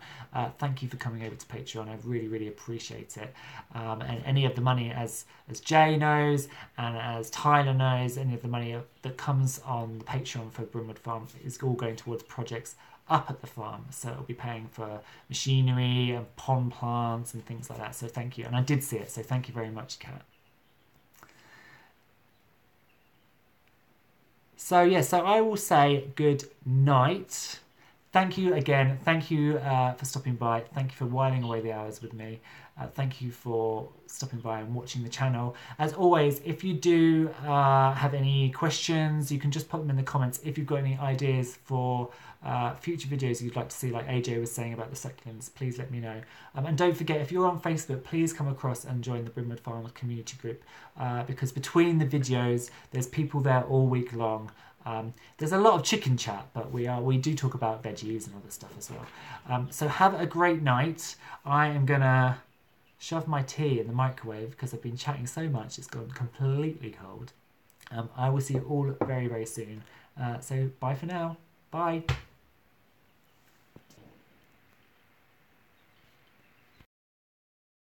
Speaker 1: Thank you for coming over to Patreon. I really, really appreciate it. And any of the money, as Jay knows and as Tyler knows, any of the money that comes on the Patreon for Brimwood Farm is all going towards projects up at the farm. So it'll be paying for machinery and pond plants and things like that. So thank you. And I did see it. So thank you very much, Kat. So I will say good night. Thank you again. Thank you for stopping by. Thank you for whiling away the hours with me. Thank you for stopping by and watching the channel. As always, if you do have any questions, you can just put them in the comments. If you've got any ideas for future videos you'd like to see, like AJ was saying about the succulents, please let me know. And don't forget, if you're on Facebook, please come across and join the Brimwood Farm community group, because between the videos, there's people there all week long. There's a lot of chicken chat, but we do talk about veggies and other stuff as well. So have a great night. I am gonna shove my tea in the microwave because I've been chatting so much it's gone completely cold. I will see you all very, very soon. So bye for now. Bye.